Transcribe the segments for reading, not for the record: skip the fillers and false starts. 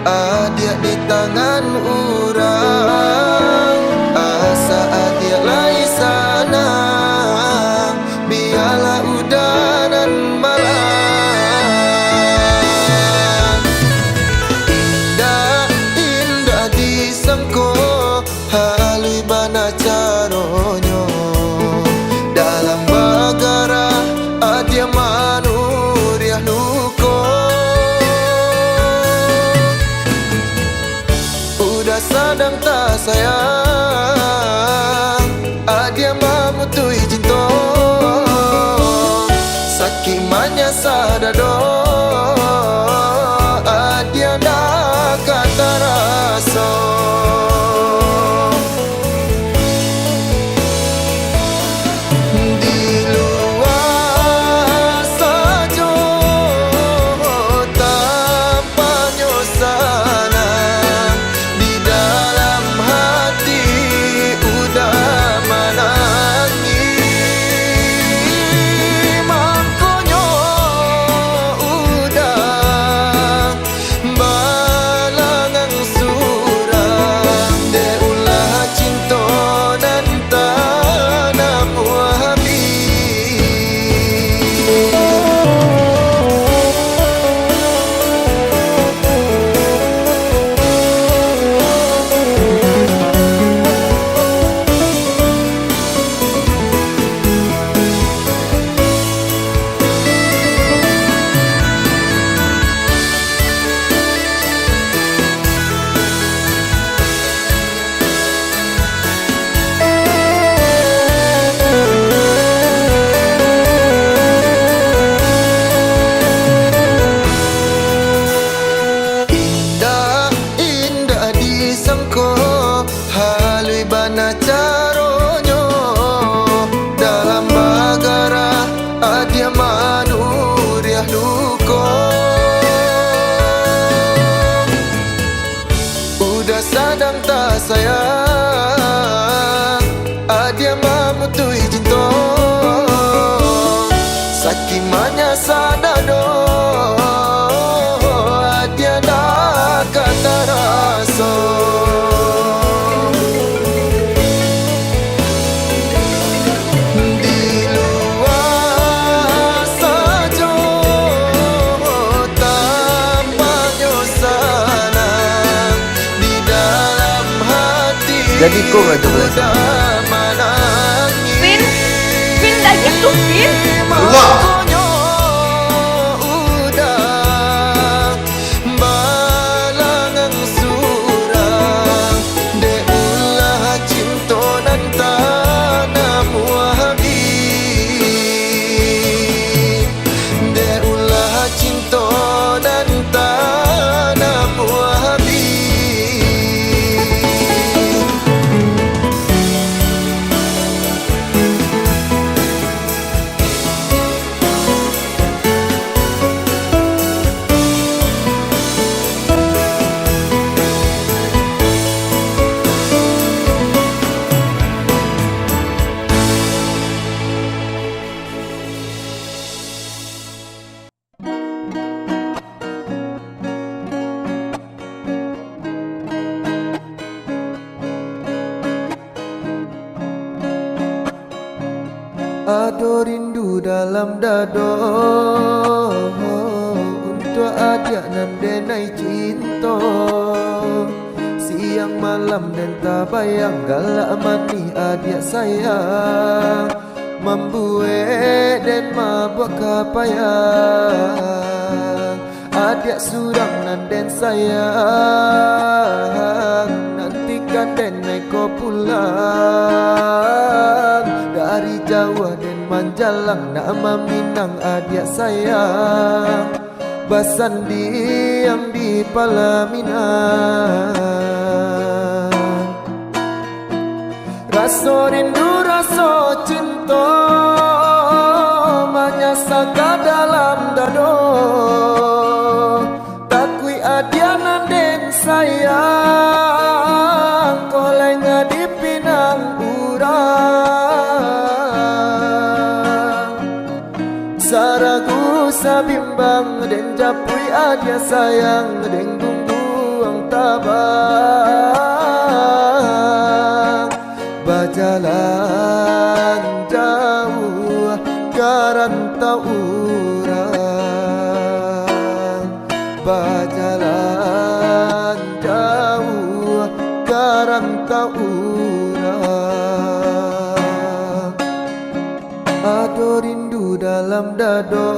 Adia di tangan orang, asa adia lai sana. Biarlah udanan malam. Indah, indah disangko, halui bana caronyo. Dalam bagara adia manuriah luko. Udah sadang tak sayang, adia mamutui cinta. Sakimanya sadado, adia dah kata rasa. Di luar saja tanpa nyosana, di dalam hati udah menangis. Makanya udah balangang surang, de ulah cinta dan tanam wahabi. Indah, indah disangko, halui bana caronyo. Dalam bagara adia manuriah luko. Udah sadang tak sayang, adia mamutui cinta. Sakimanya sadado, adia dah kata rasa. Di luar saja tanpa nyosana, di dalam hati Jadi kau nggak coba udah menangis. Vin, Vin dah gitu, Vin. Makanya udah balangang surang, de ulah cinta dan tanam wahabi. De ulah cinta dan tanam wahabi. Ado rindu dalam dado, untuk adia nan denai cinta. Siang malam dan tak bayang, galak mani adia sayang. Membuat dan mabuk kapayang, adia surang nan den sayang. Nantikan den naik ko pulang, dari Jawa dan Manjalang, nama Minang adia sayang. Basandi yang di Palaminan, rasa rindu rasa cinta menyasaka dalam dado. Takui adia nanden sayang, kolenga di pinang urang. Saragu sabimbang den japui adia sayang, den gunggu tabang berjalan jauh karantau urang berjalan jauh karantau urang ada rindu dalam dado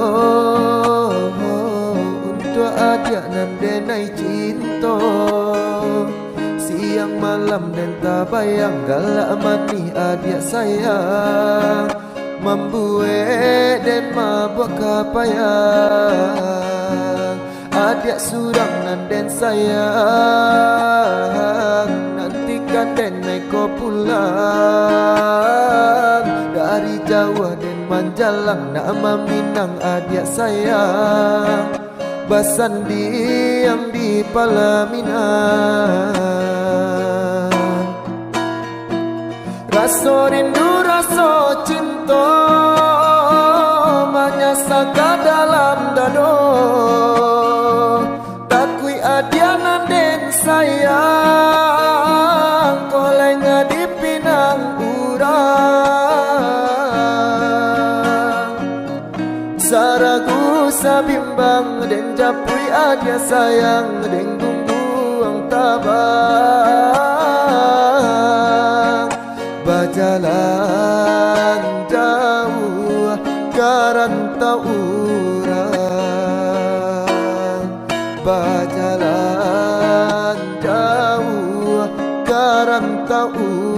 untuk adik nan denai cinta siang malam dan tak bayang galak mati adik sayang membuat dan mabuk kapayang adik surang nan den sayang nantikan den naik ko pulang dari Jawa dan Manjalang nama Minang adik sayang basandi yang di Palaminan rasa rindu rasa cinta menyasaka dalam dado takui adianan den sayang kolenga di pinang urang saragu sabimbang den japui adia sayang den gungguang tabang berjalan jauh karantau urang berjalan jauh karantau urang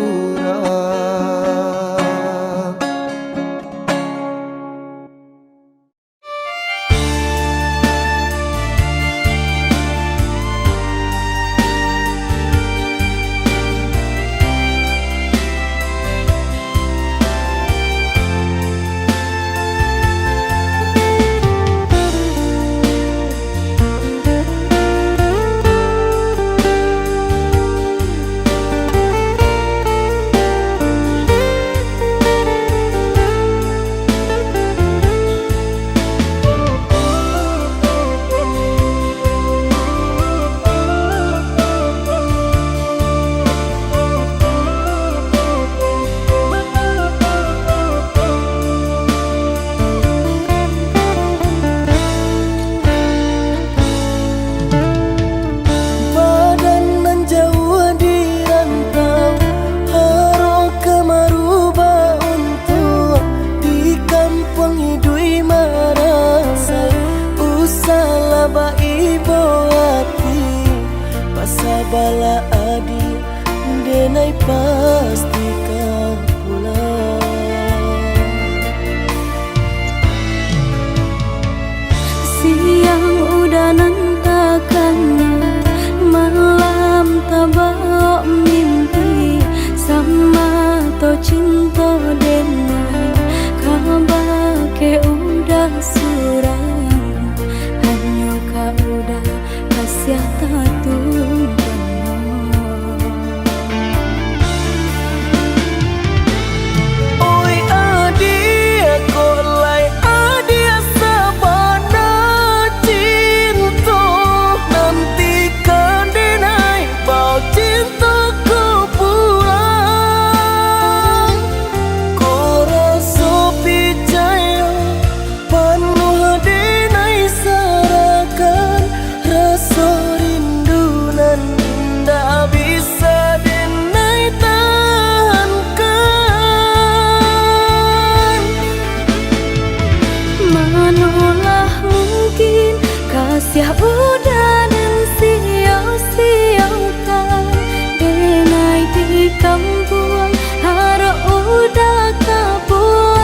bala adi denai pasti kau pulang siang udah nantakan malam tabak mimpi sama to cinta denai kabar ke udah surang hanya kau udah kasih tatu ya udah dan sia-siakan denai di kampung harap udah kabuang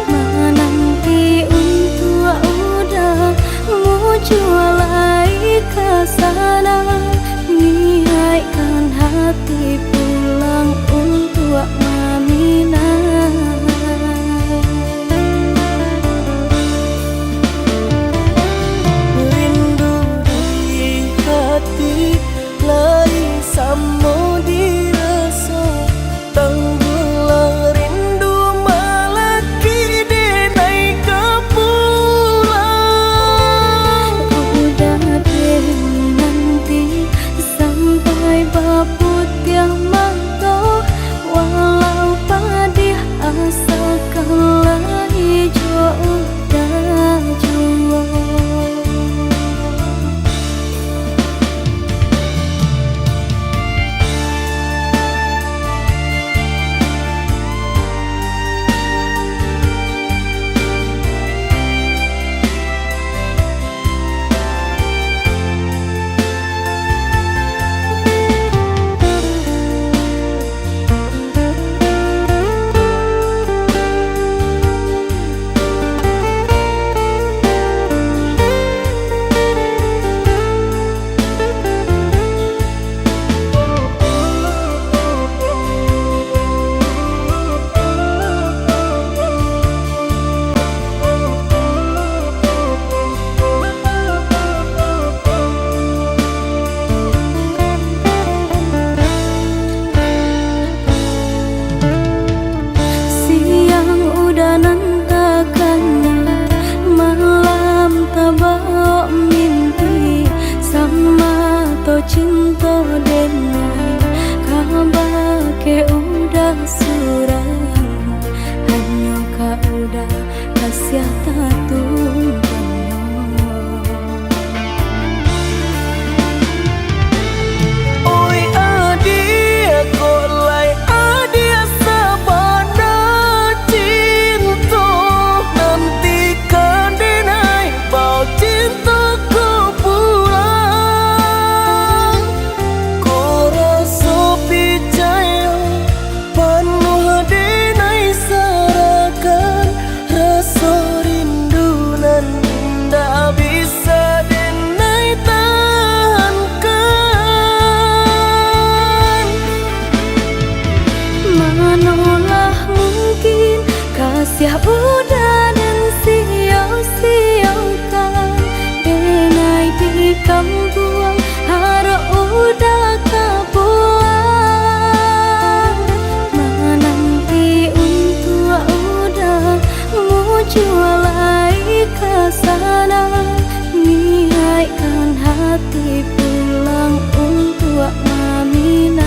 menanti untuk udah mau jualai ke sana niatkan hati pulang untuk Maminah. Samo dirasa tenggelam rindu malaki denai ke pulang udah den cinta dengan kabar ke udah surang, hanya kau udah kasih tatung. Manolah mungkin kasih udah dan sia-siakan, denai di kampung harap udah kebuang. Menanti untuk udah muncul lagi ke sana, niatkan hati pulang untuk Mamina.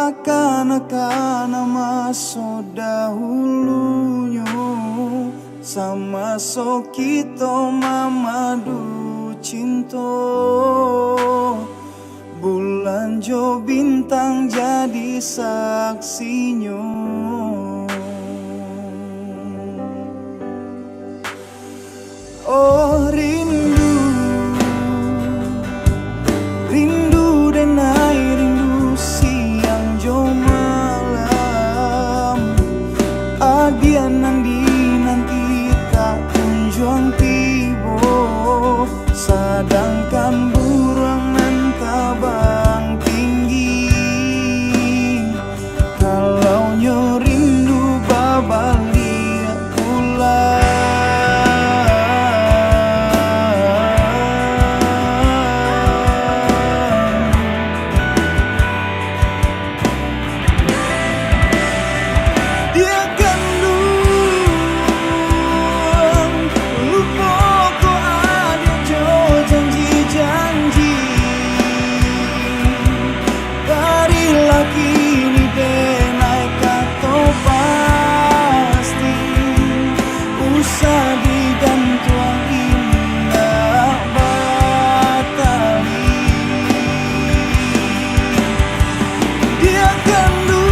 akan maso dahulunyo sama so kita mamadu cinta. Bulan jo bintang jadi saksinya. Oh rindu, rindu denai rindu siang jo malam. Adian nanti tak kunjung tibo, sedangkan burung nan tabang tinggi. Kalau nyo rindu babalik pulang. Dia kandung lupa ko ada jo janji-janji. Dari laki ni denai kato pasti usah digantung indah batali. Dia kandung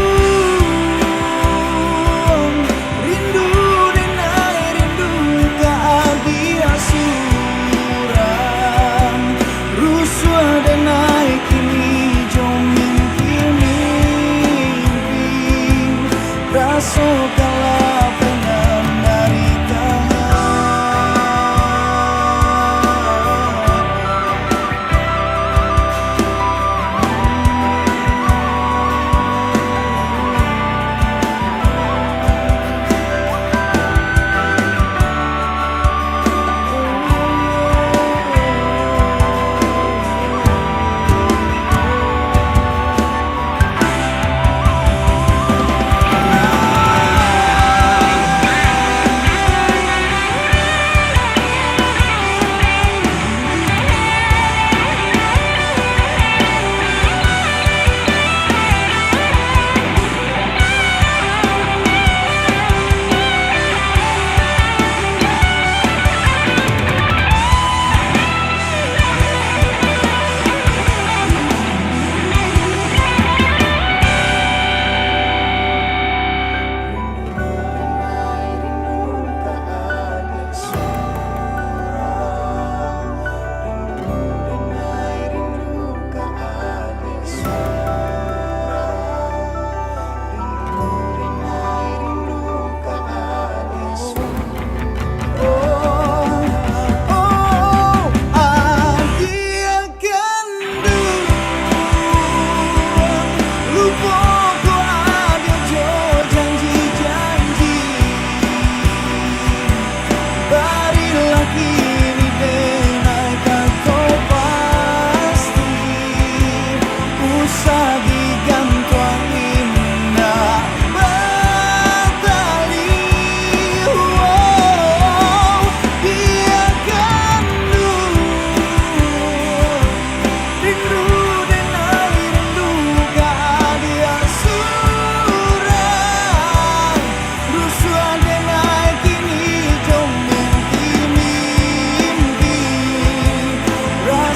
rindu denai rindu keadia surang. Rusuh denai kini jo mimpi-mimpi. Raso kalah penam dari tangan.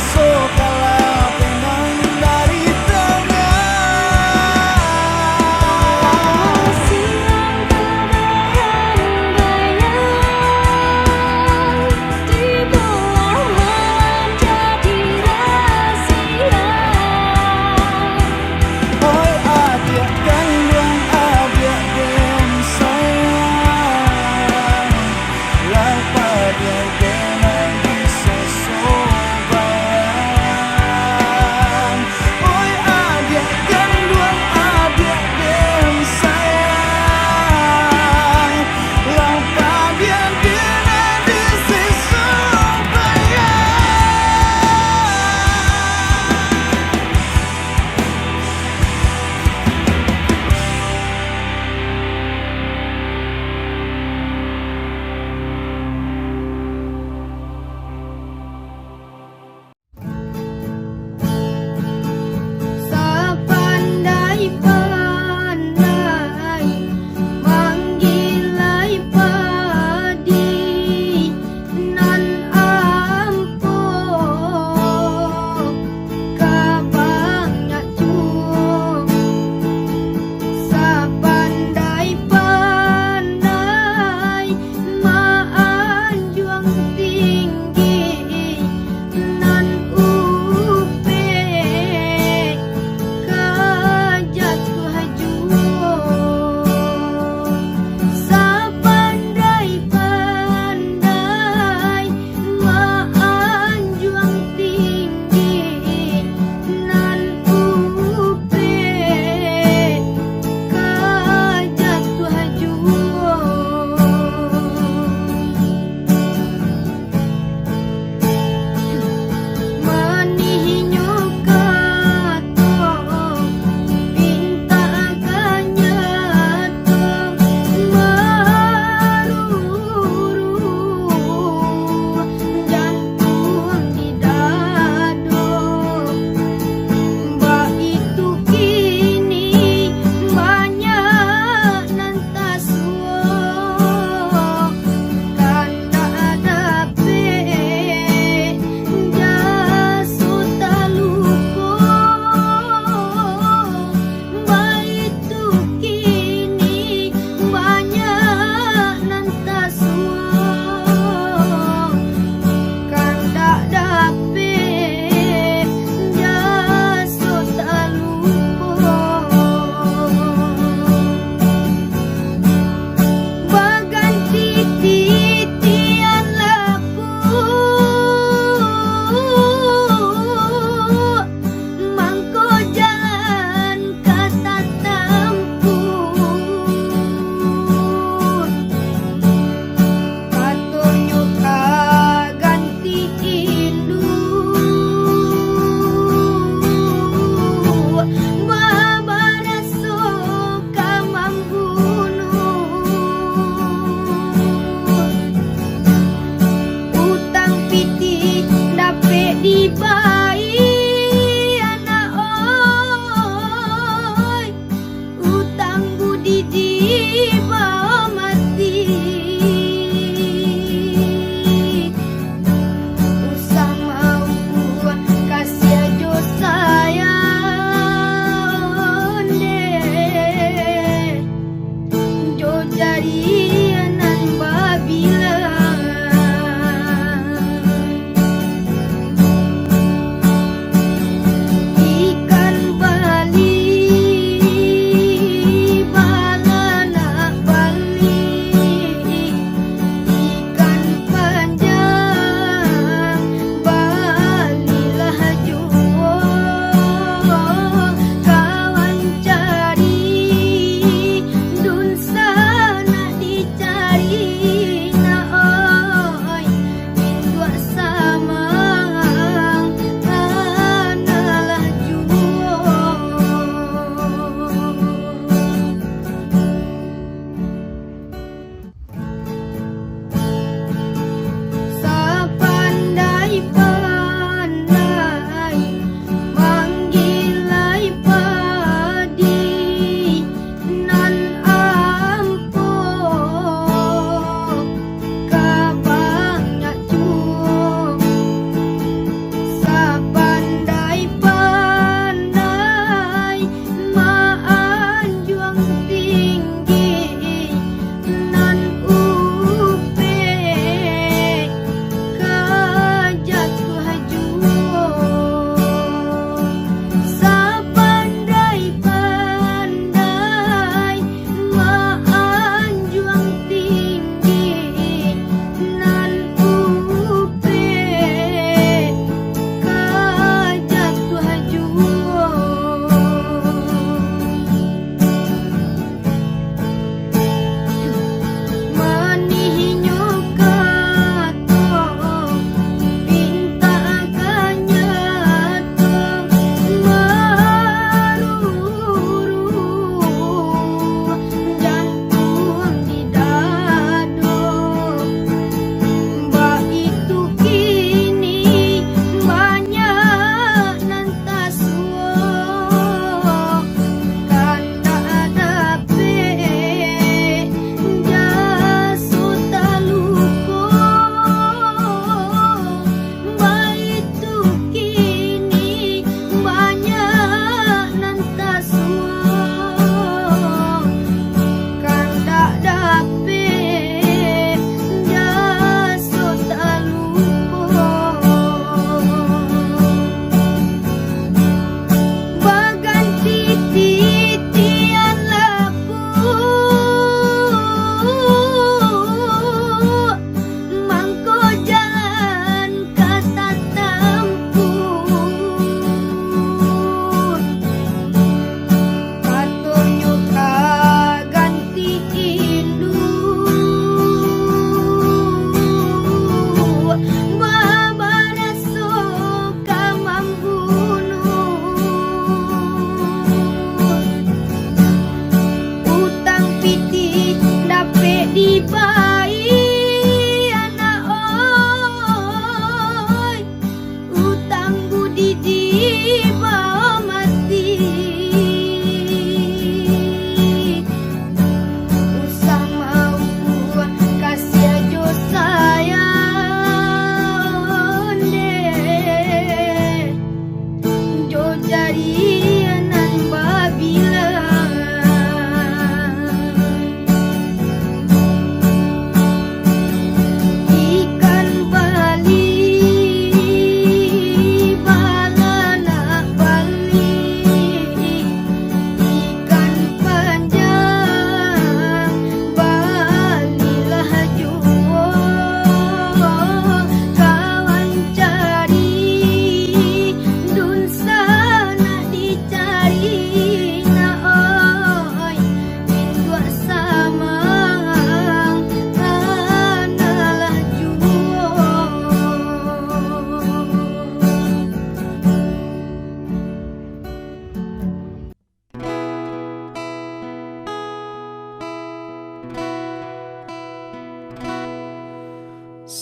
So kalah penang dari tangan.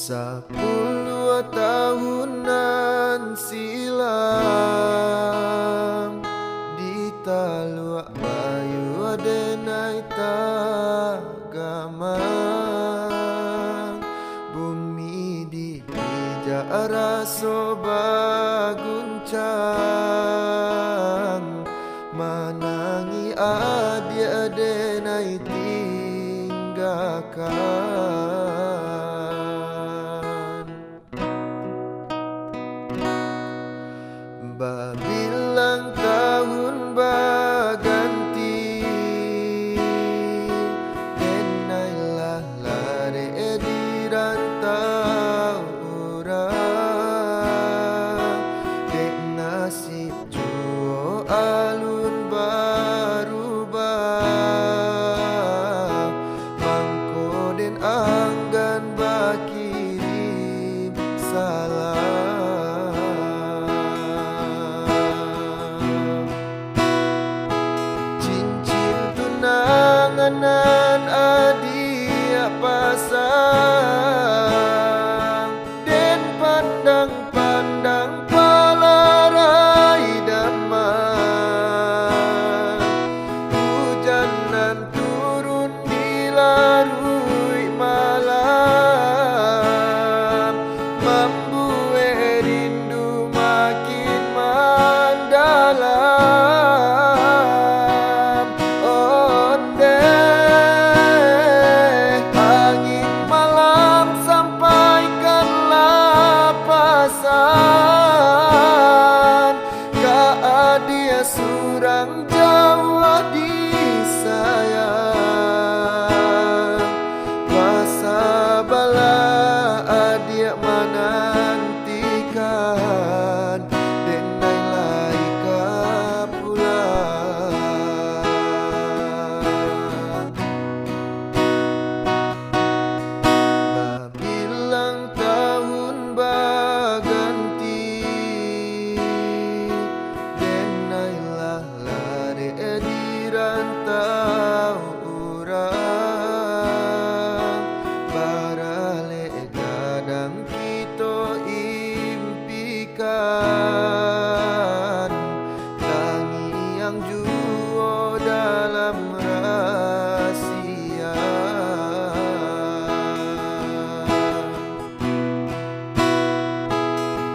10 tahunan silam di Taluk Bayu denai tagamang bumi di pijak raso baguncang manangi adia denai tinggalkan. Babilang tahun baganti denailah lare di rantau orang dek nasib juo alun barubah mangko den anggan bakirim salam. Tunangan adia pasang den pandang-pandang palarai damai hujanan turun di larui malam membuat rindu makin mendalam. Dia surang Jawa disayang masa bala adia menantikan denai laika pulang. Babilang tahun baganti di rantau orang barale kadang kita impikan tangi yang juo dalam rahasia.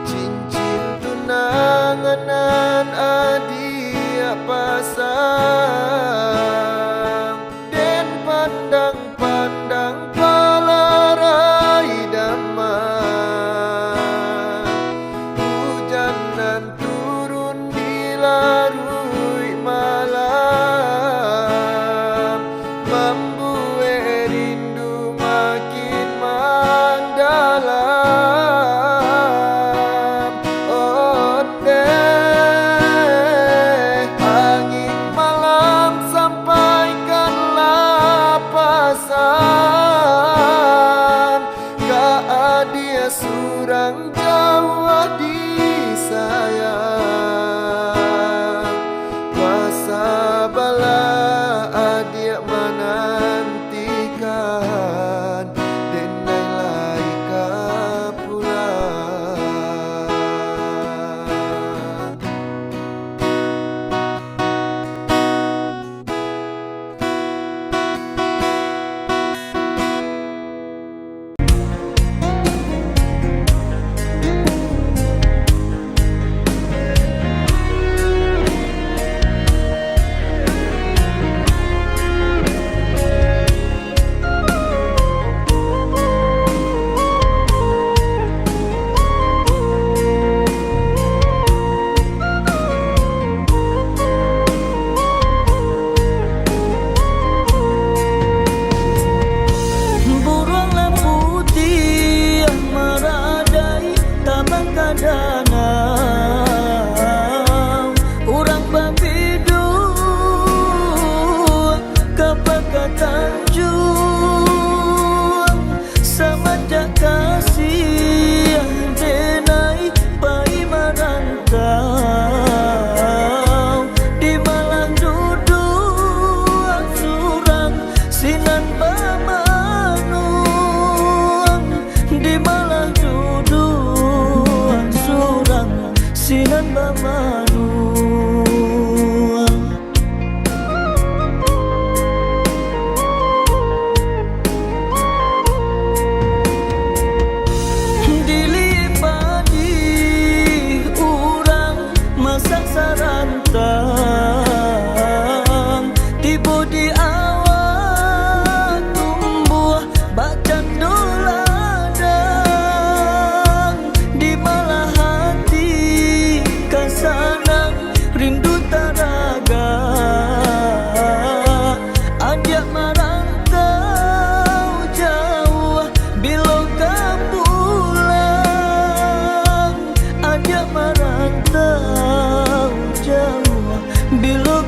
Cincin tunangan adia pasang den pandang-pandang palarai damai hujanan turun di larui malam membuat rindu makin mendalam. Oh deh angin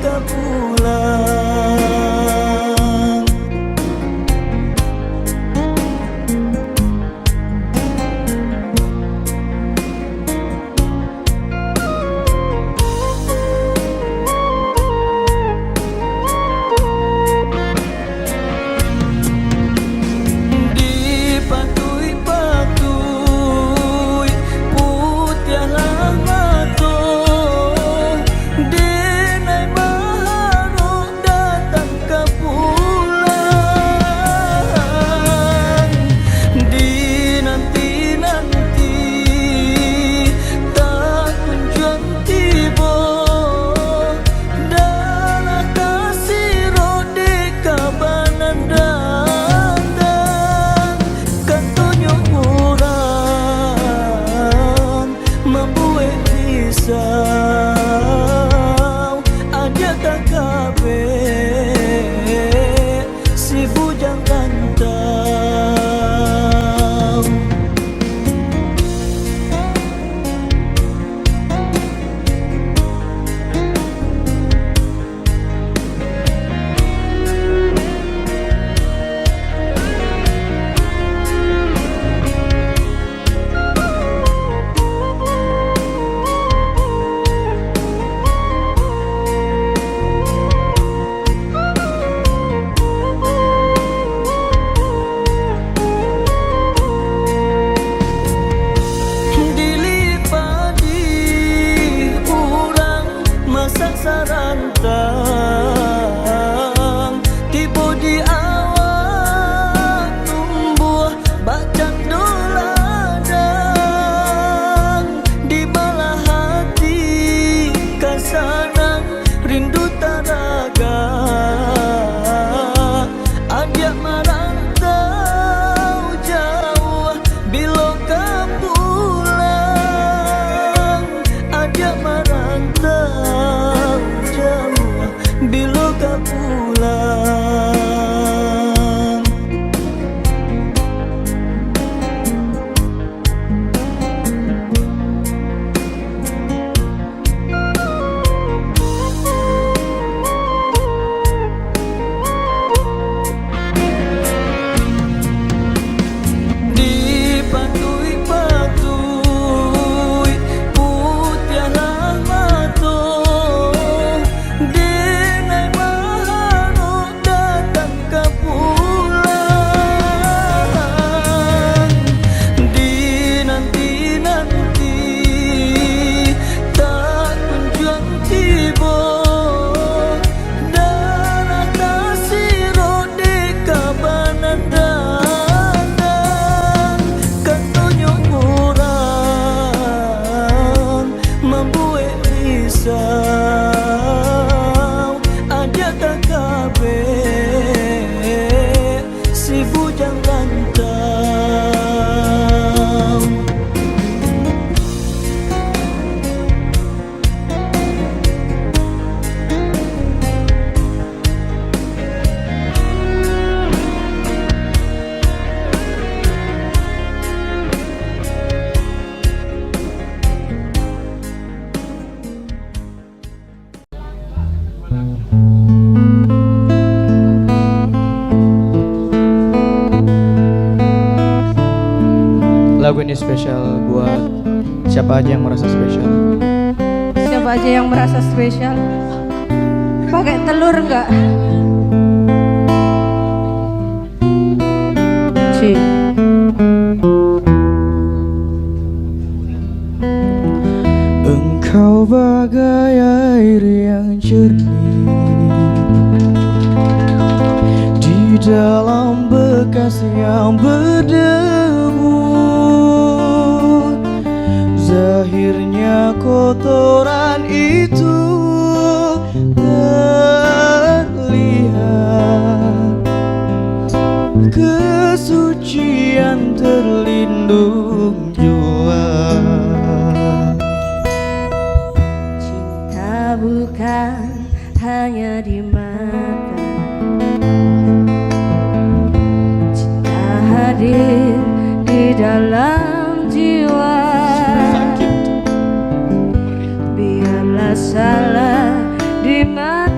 kau pulang. Dipatui-patui putih lamato, denai maharuk datang ke pulang. Dinanti-nanti tak kunjung tiba, dalam kasih rode kabanan dandang. Kan tunjuk orang membuat risau, ajak KKB si bujang rantau. Dilipadi urang masak sarantang, tiba di awal tumbuh bacang doladang. Di malah hati kasanang rindu taraga, ajak merantau jauh bila kau pulang. Ajak merantau jauh bila kau pulang. Dipatui-patui putih lamato, denai maharuk datang ke pulang. Dinanti-nanti tak kunjung tiba, dalam kasih rode kabanan dandang. Kan tunjuk orang membuat risau, ajak KKB si bujang rantau. Lagu ini spesial buat siapa aja yang merasa spesial. Siapa aja yang merasa spesial? Pakai telur enggak? Ci. Engkau bagai air yang jernih di dalam bekas yang berdebu. Zahirnya kotoran itu terlihat, kesucian terlindung jua. Cinta bukan hanya di mata, cinta hadir di dalam jiwa. Biarlah salah di mata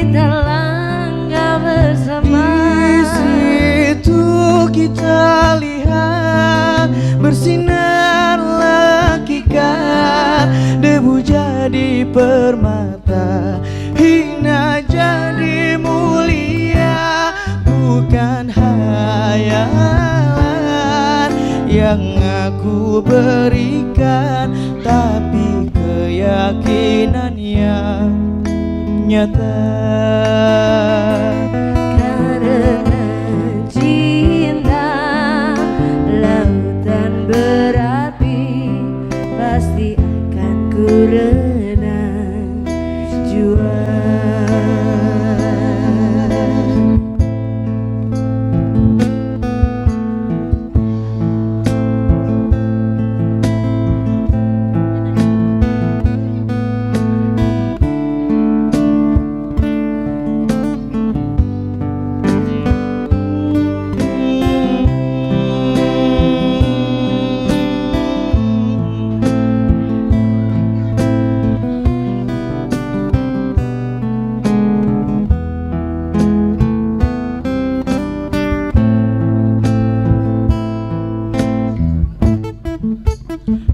kita langkah bersama. Di situ kita lihat bersinar hakikat, debu jadi permata, hina jadi mulia. Bukan hayalan yang aku berikan, tapi keyakinan yang nyata. Karena cinta lautan berapi, pasti akan ku renang jua.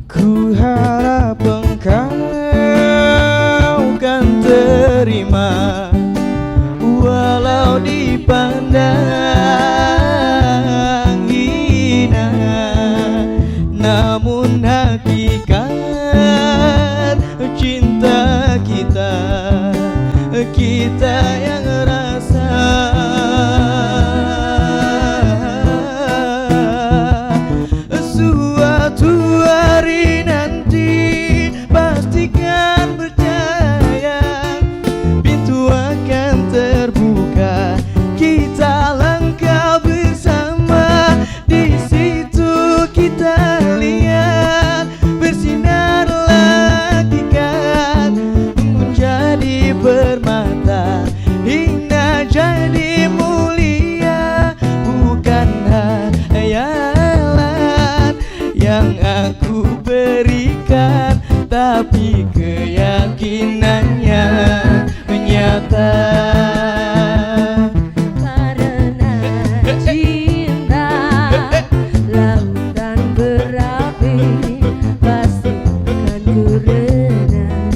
Ku harap engkau kan terima, walau dipandang hina. Namun hakikat cinta kita, kita yang rasa. Suatu hari nanti pastikan percaya, pintu akan terbuka, kita langkah bersama. Di situ kita lihat bersinar hakikat, menjadi permata, hina jadi mulia. Bukan hayalan yang aku berikan, tapi keyakinannya nyata. Karena cinta lautan berapi, pasti akan ku renang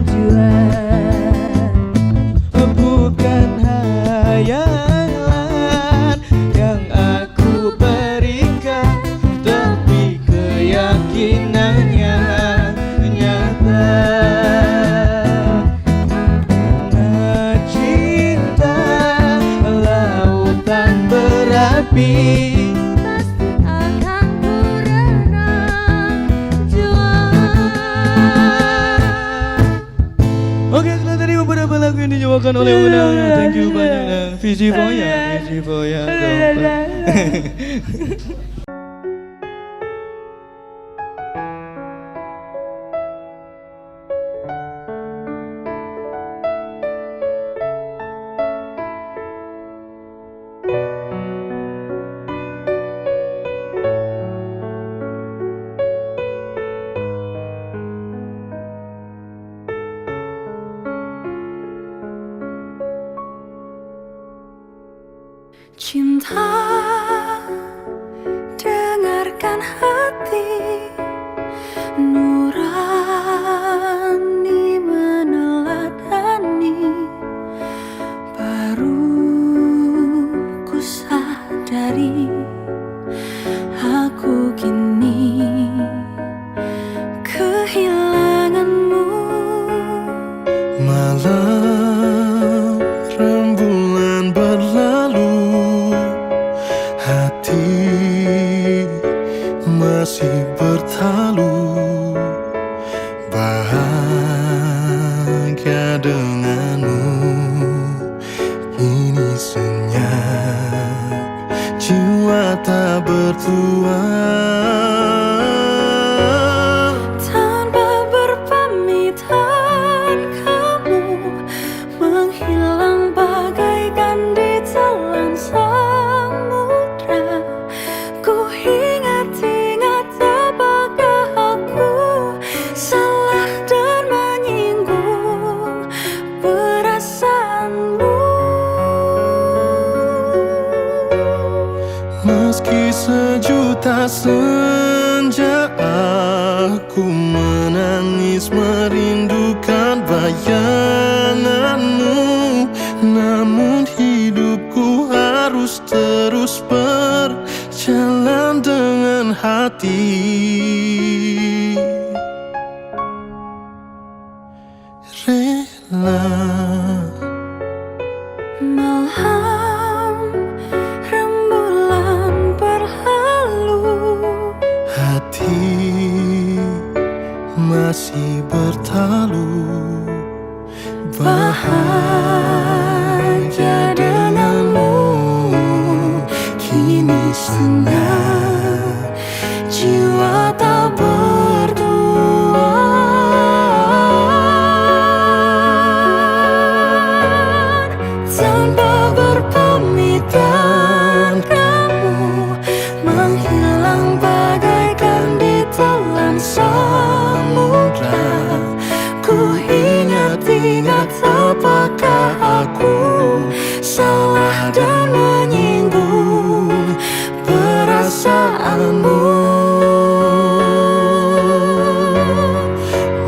jua. Bukan hayalan yang aku berikan, tapi keyakinannya nyata. Karena cinta lautan berapi, Pasti akan ku renang jua. Oke, setelah tadi beberapa lagu yang dinyanyikan oleh Una. Thank you banyak dan Visi Foya Cinta, dengarkan hati nurani meneladani. Baru ku sadari aku kini kehilanganmu. Malam rembulan berlalu, hati masih bertalu, bahagia denganmu. Kini senyap, jiwa tak bertuan. Tanpa berpamitan kamu menghilang bagaikan ditelan samudra. Ku ingat-ingat apakah aku salah dan menyinggung perasaan sejuta senja aku menangis merindukan bayanganmu. Namun hidupku harus terus berjalan dengan hati. Rela Malam rembulan berlalu, hati masih bertalu. Bahagia denganmu kini senang, jiwa tak berdua. Tanpa berpamitan kamu menghilang bagaikan ditelan samudra. Ku ingat-ingat apakah aku salah dan menyinggung perasaanmu.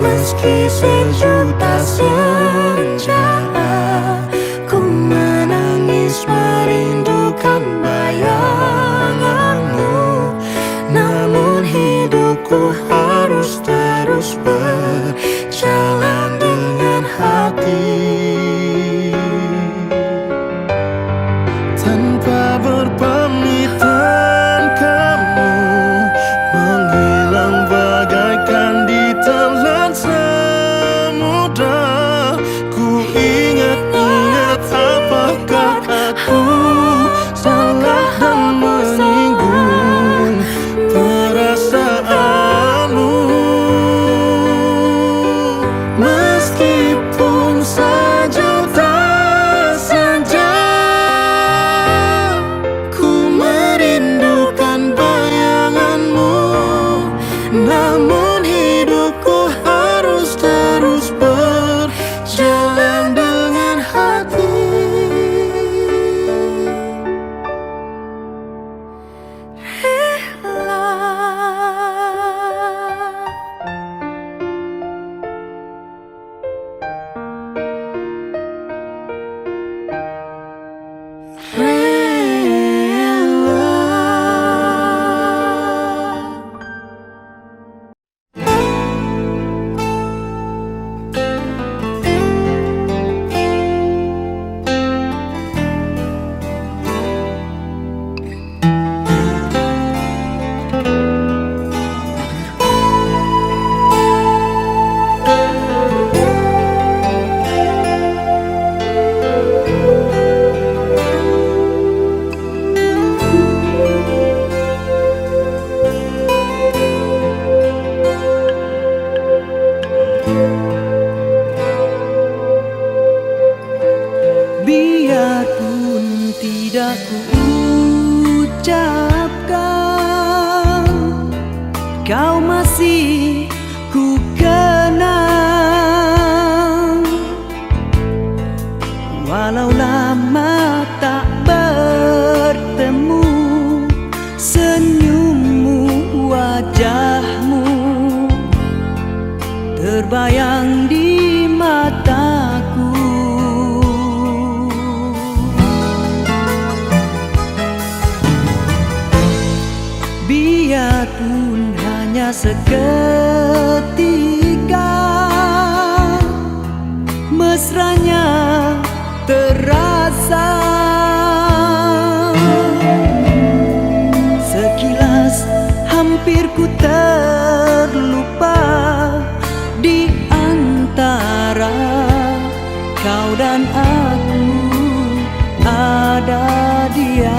Meski sejuta senja ku menangis merindukan bayanganmu. Namun hidupku harus terus berjalan dengan hati. Tanpa berpamitan kamu menghilang bagaikan ditelan samudra. Ku ingat-ingat apakah aku salah dan menyinggung perasaanmu. Meskipun sejuta senja ku merindukan bayanganmu, namun hidupku harus terus berjalan dengan hati. Biarpun tidak ku ucapkan, kau masih ku kenang. Walau lama tak bertemu, senyummu, wajahmu terbayang di mataku. Biarpun hanya seketika, mesranya terasa. Sekilas hampir ku terlupa di antara kau dan aku ada dia.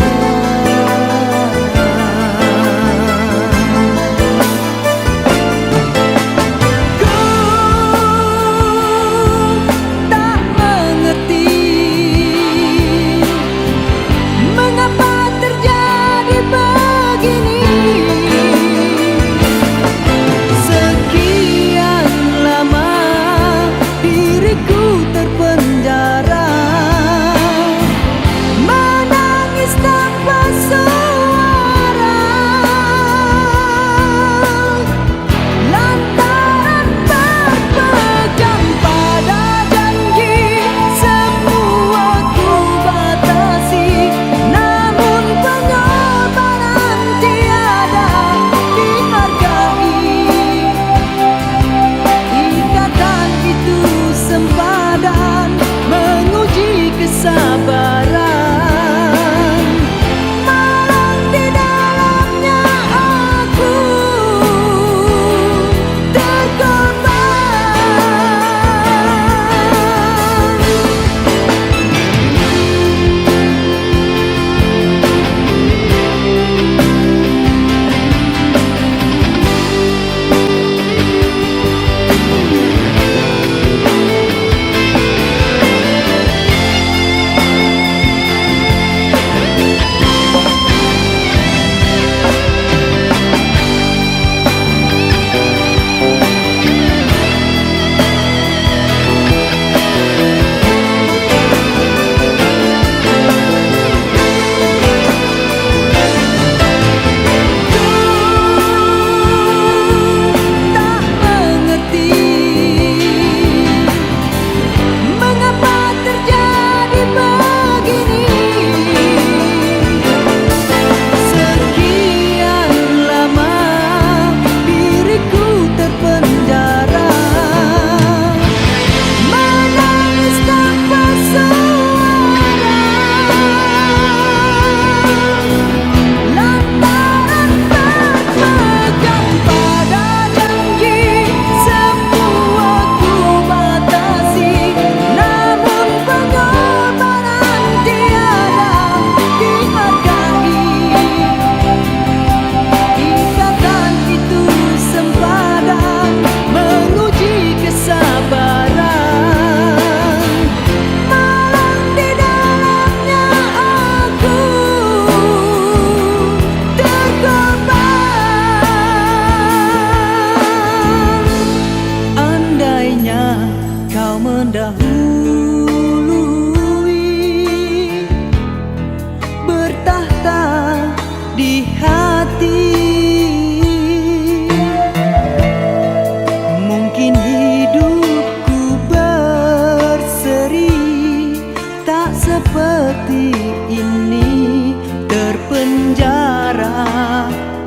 seperti ini, terpenjara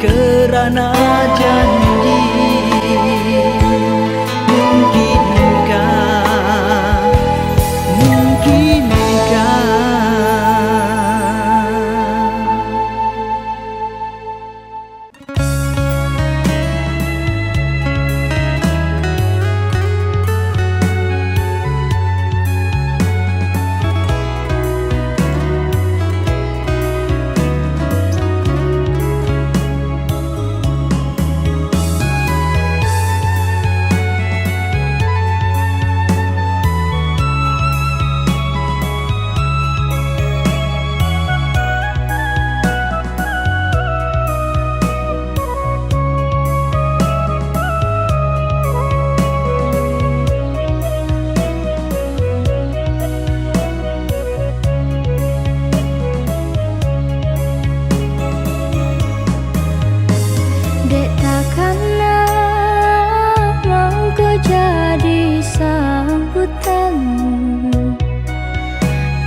kerana janji. Mungkinkah, mungkinkah Dek takkanlah mau kau jadi sambutanmu.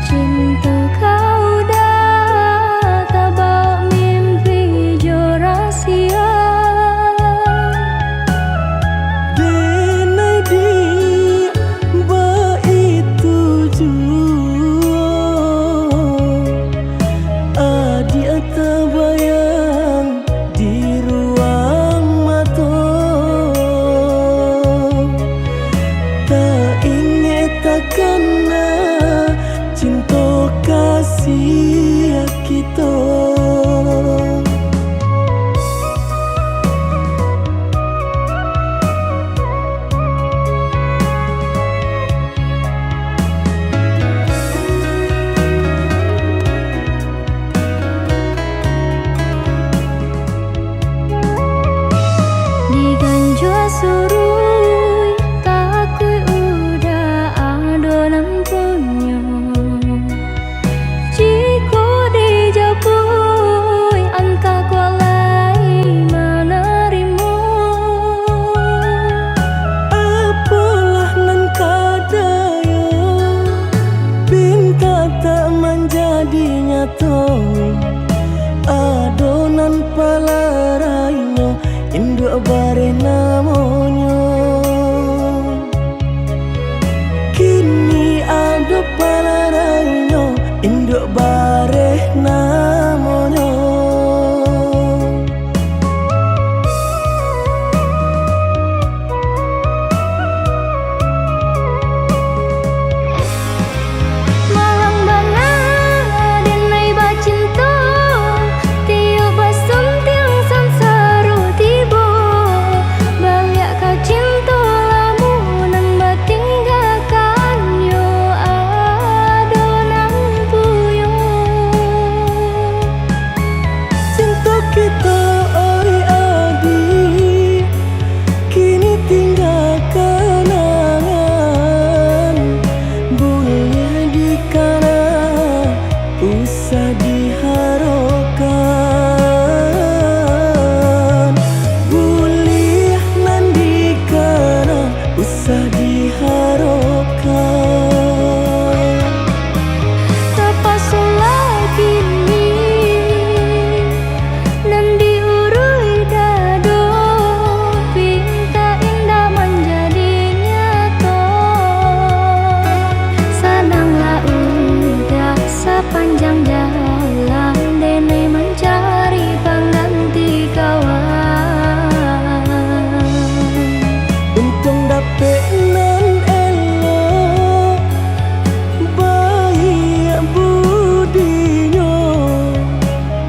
Cinta kau dah tak bawa mimpi jo rahsia. denai di ba itu jua adik terbayang di ruang mata. Tak ingat takkan cinta kasih kita. Diganjua surui takui udah adonan punya. Jika dijabui anta kualai menerima. Apalah nan kadaya pinta tak menjadi nyata. Adonan palarainya induk bare namanya. Kini ada palarainya induk bare namanya. Malang bana denai bacinta, tiup basum tiang sansaru tiba. Balik kau cinta lamunan batinggalkan yo adonan puyo. Cinta kita ori adik kini tinggal kenangan. Boleh dikana usah diharapkan. Boleh nan dikana usah diharapkan. Terpaksalah kini dan diurui dado, pinta indah menjadi nyata. Senanglah udah sepanjang jalan denai mencari pengganti kawan. Untung dapet nan elok baik budinya.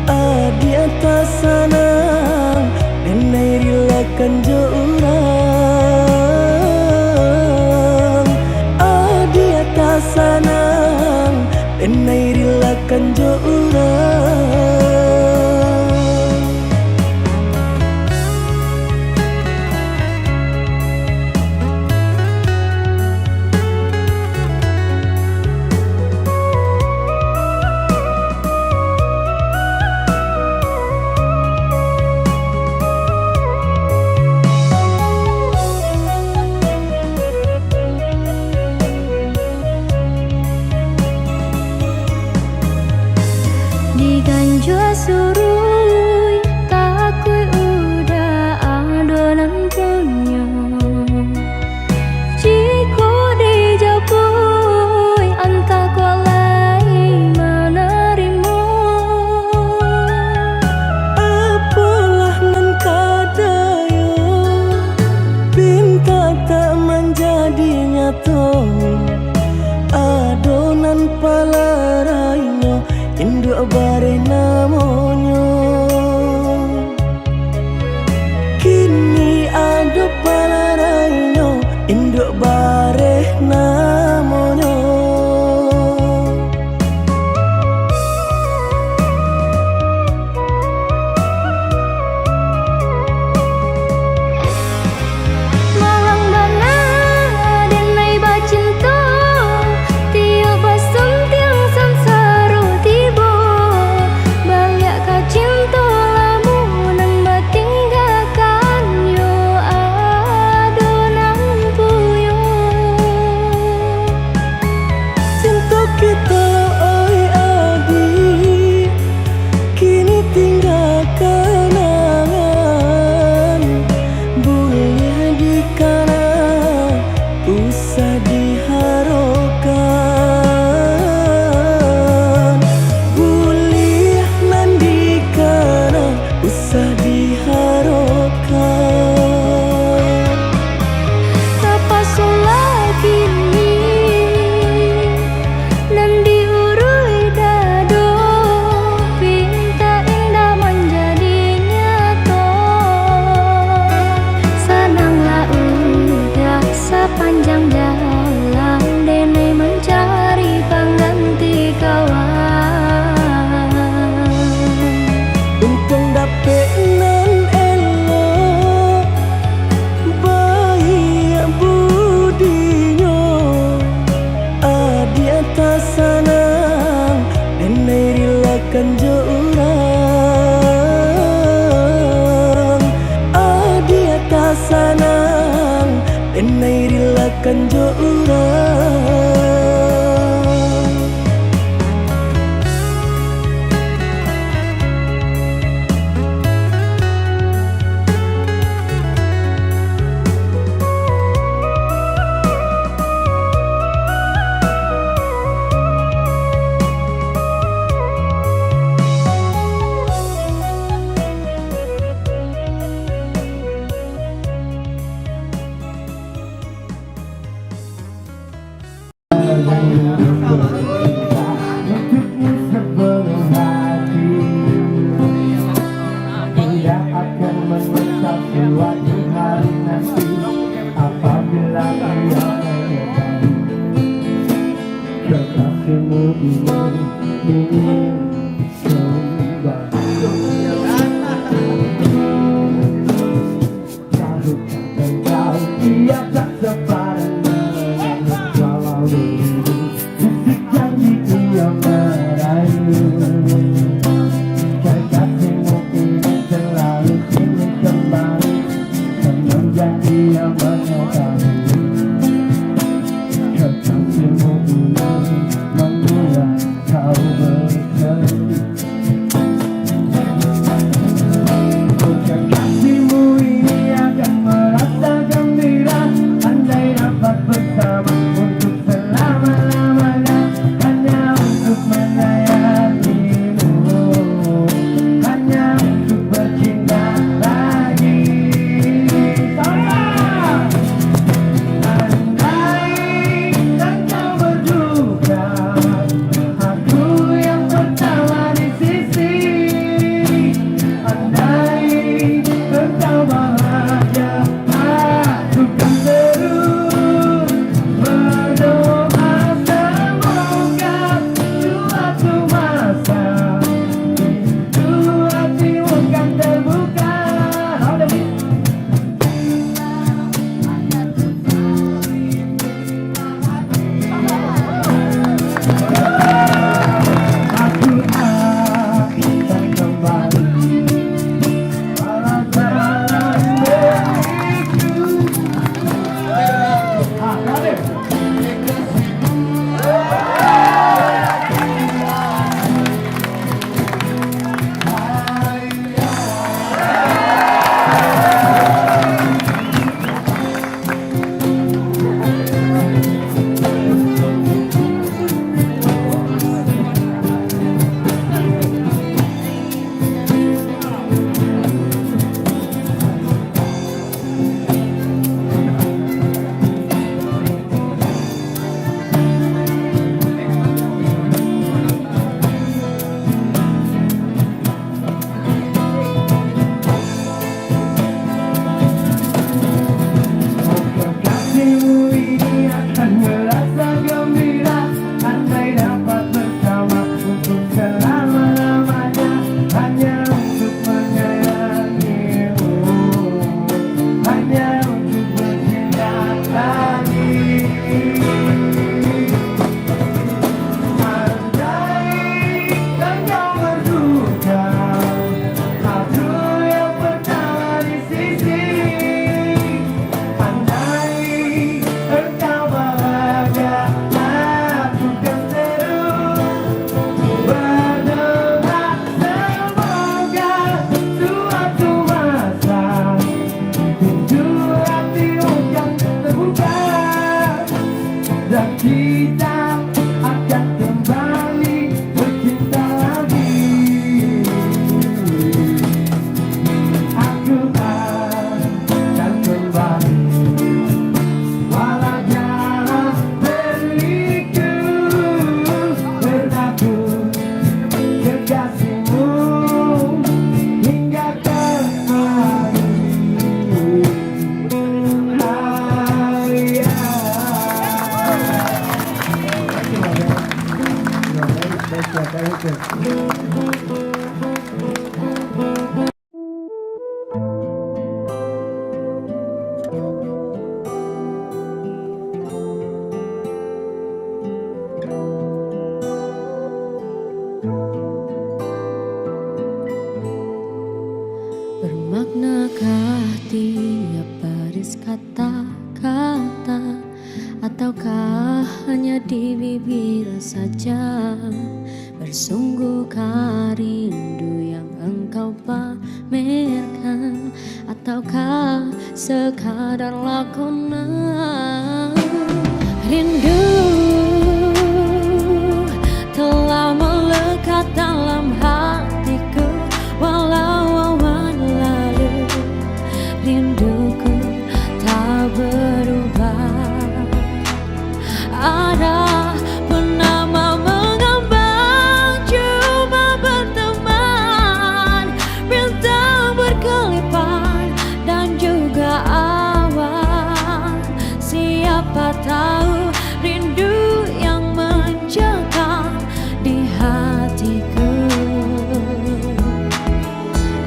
Adi atas sanang denai rilakan jo urang. Adi atas sanang denai rilakan jo urang. surui takui udah adonan punya. Jika dijapui entah kau lai menerima. Apalah nan kadaya pinta tak menjadi nyata. Adonan palarainya induk bare namonyo. Kini ada palarainya induk bare namonyo. Malang bana denai bacinta tiap basem tiang samsara tiba. Balik ka cinta lamunan batinggalkan yo adonan puyo. Cinta kita oi adi kini tinggal kenangan. Boleh dikana usah diharapkan. Boleh nandikana usah diharapkan. Tapasolah kini nan diurui dado pinta indah menjadi nyata. Senanglah udah sepanjang jalan denai mencari pengganti kawan. Untung dapet nan elok baik budinya. Adi atas sanang denai rilakan jo urang. Adi atas sanang denai rilakan jo urang. Tidak akan menetap suatu hari nanti apabila ia menyadari kekasihmu ingin kembali. Tahukah engkau ia tak sepadan walau rindu bisik janji ia merayu. Kekasihmu ingin selalu ingin kembali dan menjadi yang menyadari. Kekasihmu ingin mengira kau bekerja. Bermaknakah tiap baris kata-kata, ataukah hanya di bibir saja? Bersungguhkah rindu yang engkau pamerkan, ataukah sekadar lakonan? Rindu telah melekat dalam hatiku, walau awan lalu rinduku tak berubah. Ada bernama mengambang, cuma berteman, bintang berkelipan dan juga awan. Siapa tahu rindu yang mencekam di hatiku.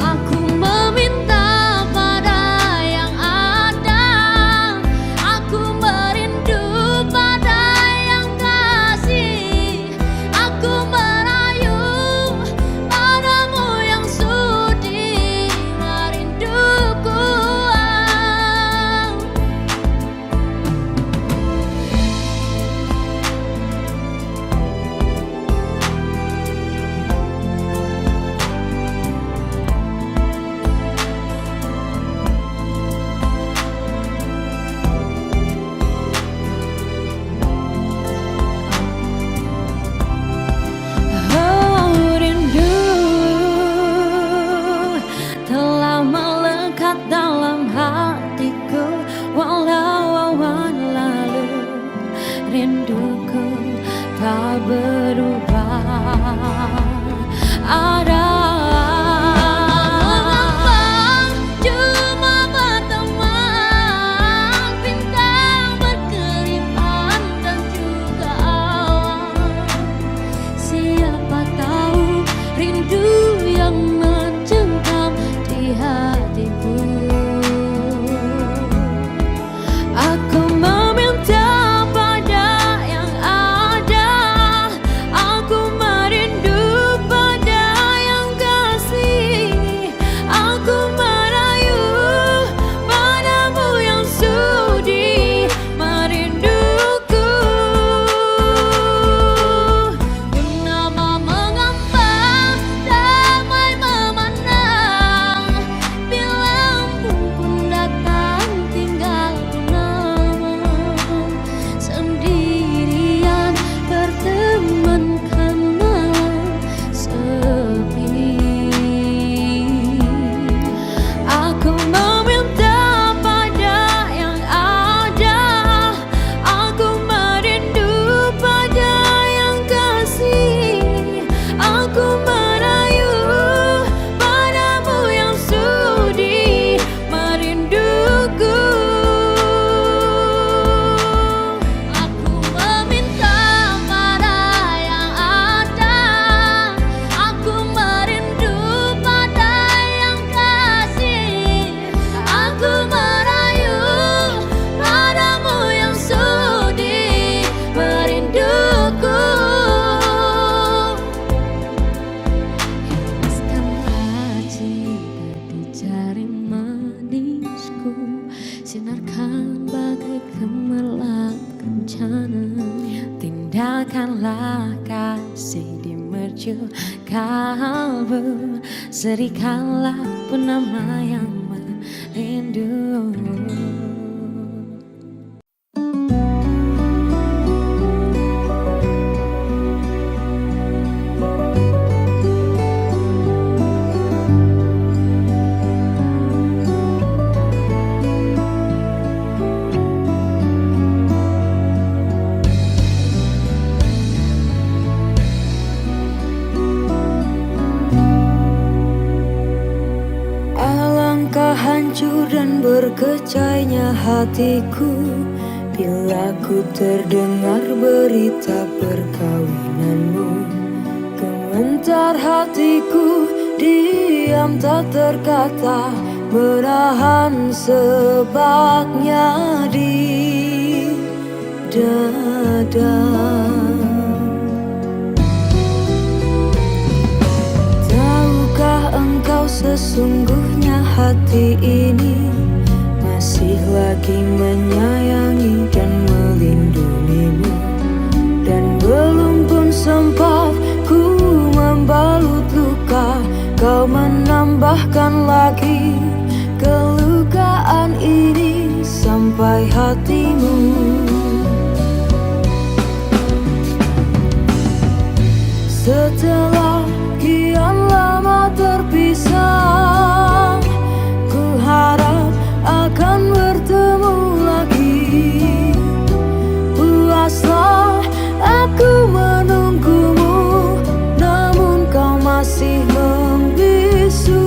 Aku meminta pada yang ada, aku merindu pada yang kasih, aku merayu padamu yang sudi merinduku. Oh, rindu telah melekat dalam hatiku, walau awan lalu rinduku tak berubah. Ada mengambang, cuma berteman, bintang berkelipan dan juga awan. Siapa tahu rindu yang mencengkam di hatiku. Aku meminta pada yang ada, aku merindu pada yang kasih, aku merayu padamu yang sudi merinduku. Bernama mengambang, damai memandang, bila embun pun datang tinggal kenangan. Sendirian bertemankan malam sepi. Aku meminta pada yang ada, aku merindu pada yang kasih, aku merayu padamu yang sudi merinduku. Aku meminta pada yang ada, aku merindu pada yang kasih, aku merayu padamu yang sudi merinduku. Hembuskanlah cinta di jari manisku, sinarkan bagai gemerlap kencana. Tindakanlah kasih di mercu kalbu, serikanlah penama yang merindu. Alangkah hancur dan berkecainya hatiku bila ku terdengar berita perkawinanmu. Getar hatiku diam tak terkata, menahan sebabnya di dada. Tahukah engkau sesungguhnya hati ini masih lagi menyayangi dan melindungimu, dan belum pun sempat ku membalut luka, kau menambahkan lagi kelukaan ini sampai hatimu. Setelah kian lama terpisah, ku harap akan bertemu lagi. Puaslah aku menunggumu, namun kau masih membisu.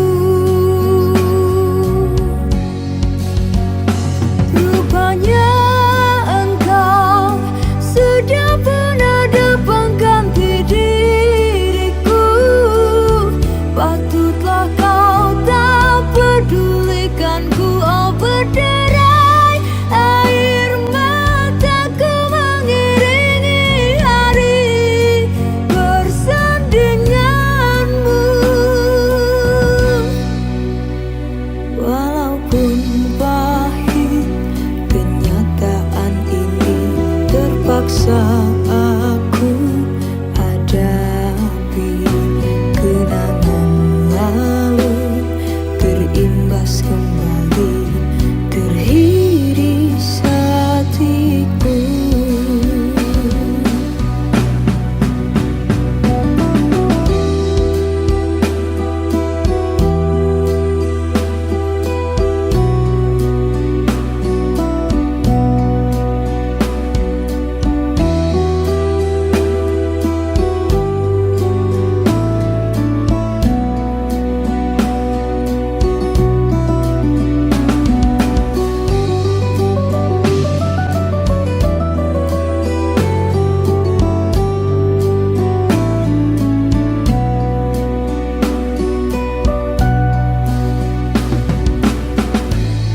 Rupanya engkau sudah pun ada pengganti diriku. Patutlah kau tak pedulikanku, oh berderai air mataku mengiringi hari bersandinganmu. Walaupun pahit kenyataan ini, terpaksa aku hadapi. Kenangan lalu terimbas kembali, teriris hatiku.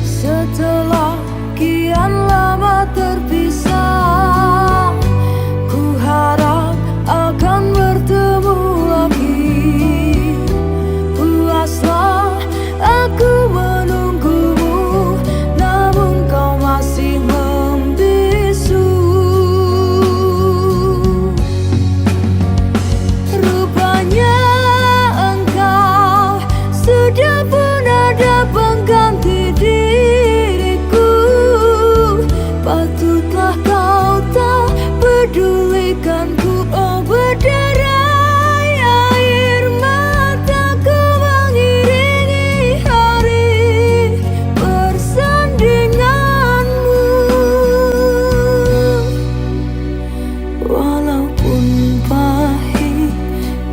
Setelah kian lama terpisah, ku harap akan bertemu lagi. Puaslah aku menunggumu, namun kau masih membisu. Rupanya engkau sudah pun ada pengganti diriku. Patutlah kau tak pedulikanku, oh berderai air mataku mengiringi hari bersandinganmu. Walaupun pahit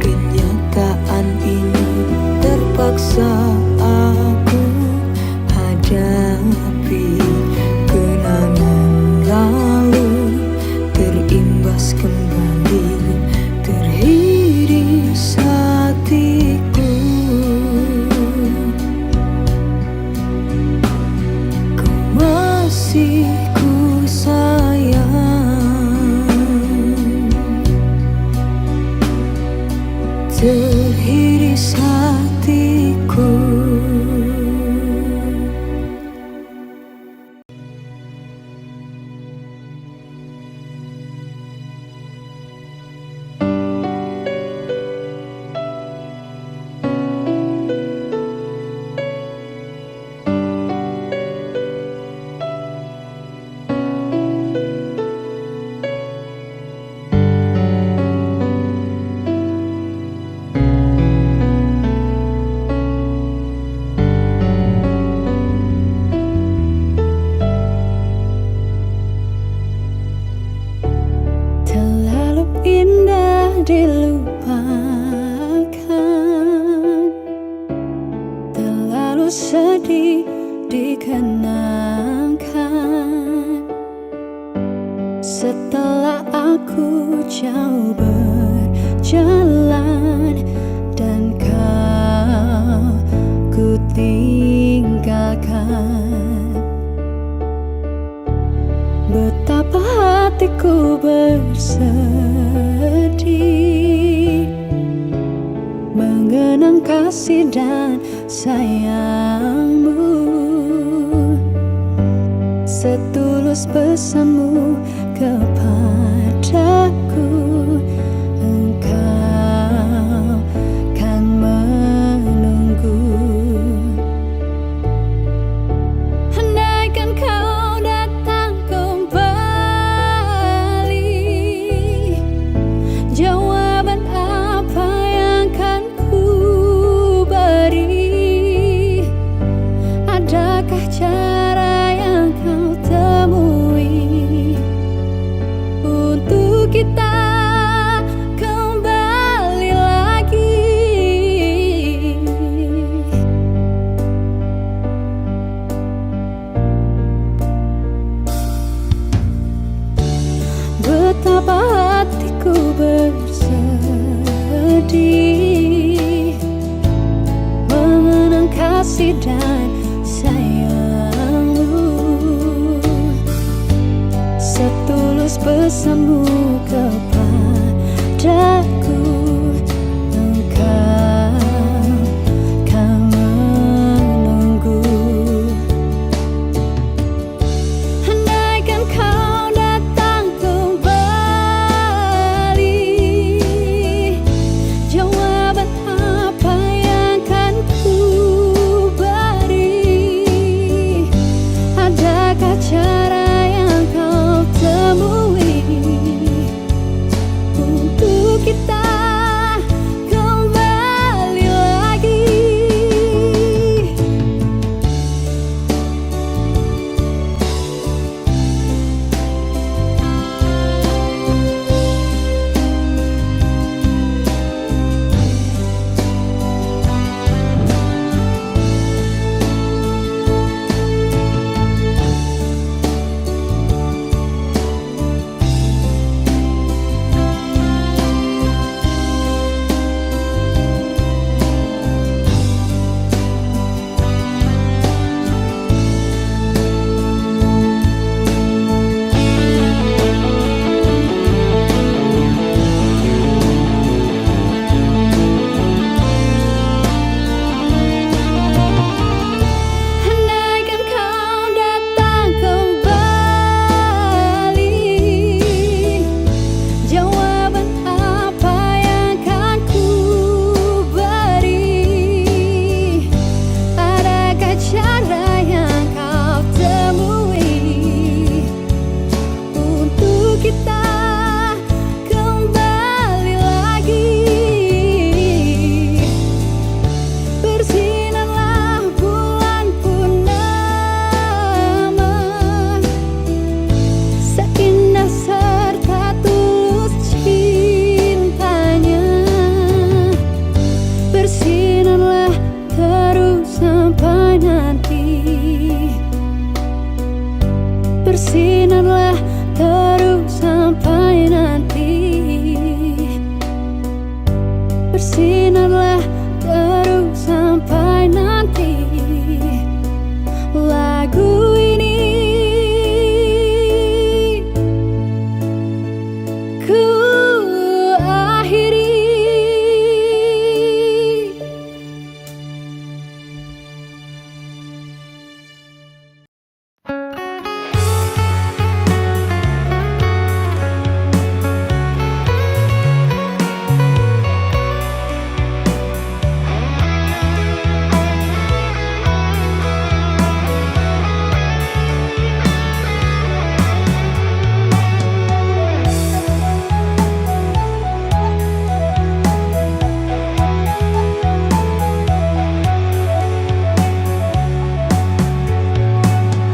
kenyataan ini, terpaksa aku hadapi. Kenangan lalu terimbas kembali, teriris hatiku. Kau masih ku sayang, teriris hatiku. Terlalu indah dilupakan, terlalu sedih dikenangkan. Setelah aku jauh berjalan, kasih dan sayangmu, setulus pesanmu kepadaku, engkau kan menunggu. Andaikan kau datang kembali, jawaban apa yang kan ku beri? Adakah cara yang kau temui untuk kita kembali lagi? Betapa hatiku bersedih mengenang kasih dan sayangmu, setulus pesanmu kepadaku, engkau kan menunggu. Andaikan kau datang kembali, jawaban apa yang kan ku beri? Adakah cara yang kau temui untuk kita kembali lagi? Andaikan kau datang kembali, jawaban apa yang kan ku beri? Adakah cara yang kau temui untuk kita kembali lagi? Bersinarlah bulan purnama, seindah serta tulus cintanya. Bersinarlah terus sampai nanti, bersinarlah terus sampai nanti, bersinarlah terus sampai nanti. Lagu ini ku akhiri.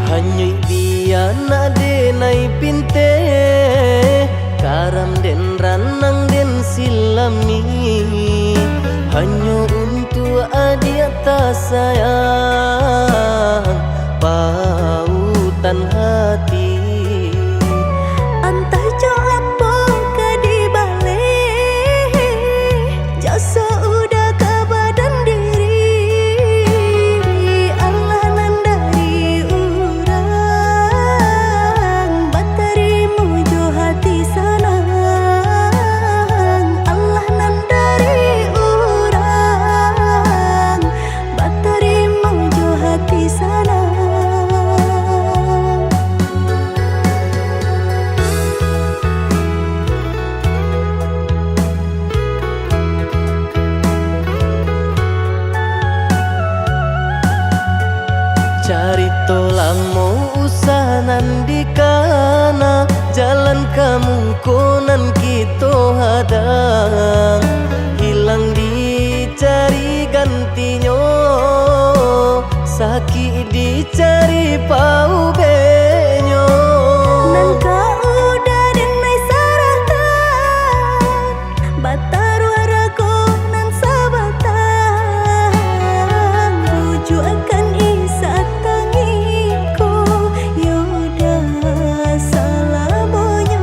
Hanyui biana denai pinte, karam den ranang den silami, hanya untuk adia tak sayang pautan hati. Entah jo apa ke di balik, jasa udah ke badan diri. Allah nandari urang, batarimu jo hati senang. Allah nandari urang, lamo usahanan di kana jalan kamu konan kita hadang hilang dicari gantinya sakit dicari pau benyo Nan kau udah denai sarakan Bataru arago nan sabatan Buju akan isa tangiku Yoda salamonyo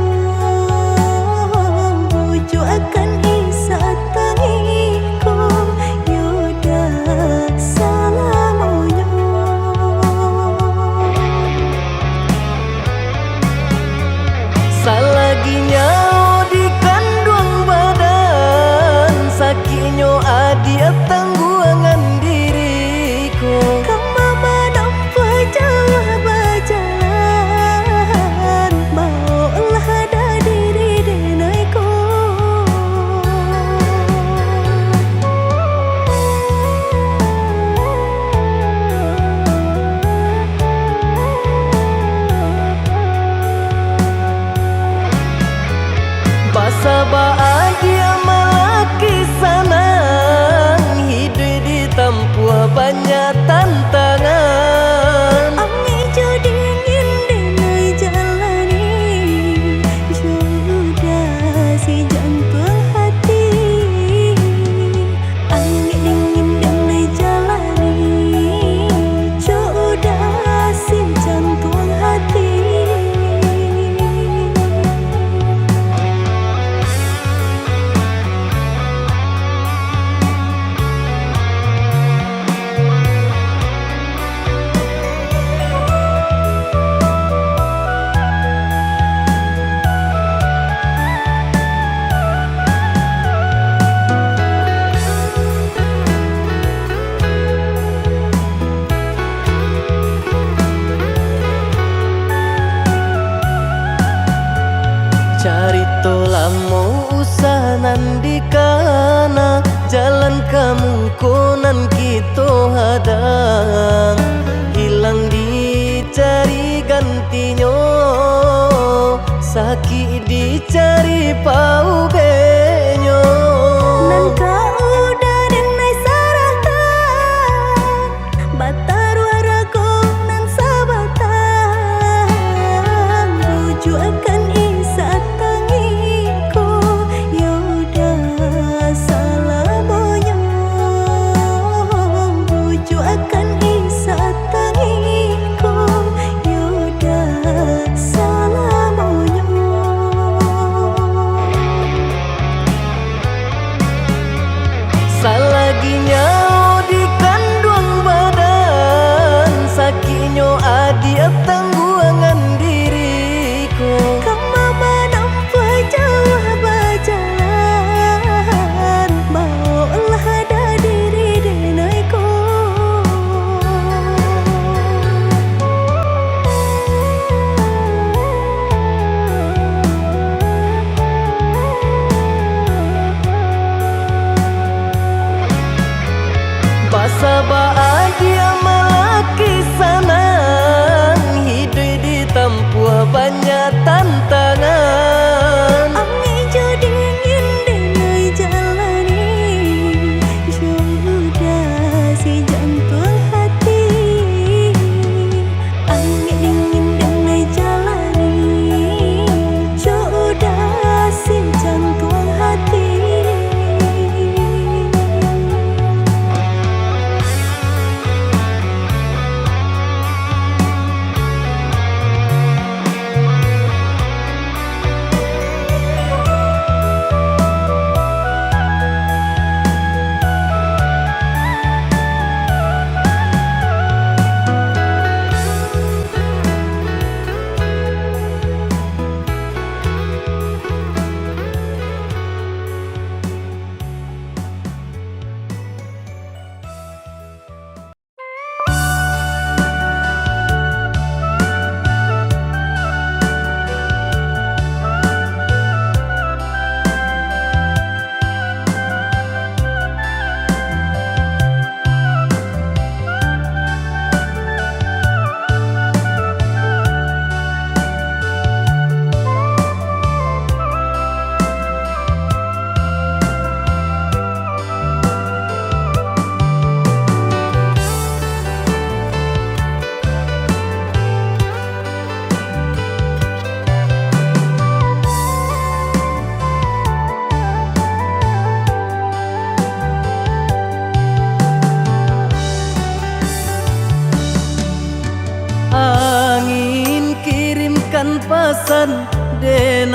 Buju akan isa tangiku Yoda salamonyo Salaginya di kandung badan sakitnya adi tangguangan diriku Kamu menampa jauh berjalan Maulah ada diri denaiku Basa bahagia malaki sanang hidup ditempuh banyak tantangan Ami jo dingin denai jalani Joda si jantung hati Ami dingin denai jalani Joda si jantung hati Carito lamo usahanan di kana jalan kamu konan kita hadang hilang dicari gantinya sakit dicari pau benyo Nan kau udah denai sarakan Bataru arago nan sabatan Buju akan isa tangiku Yoda salamonyo Buju akan isa tangiku Yoda salamonyo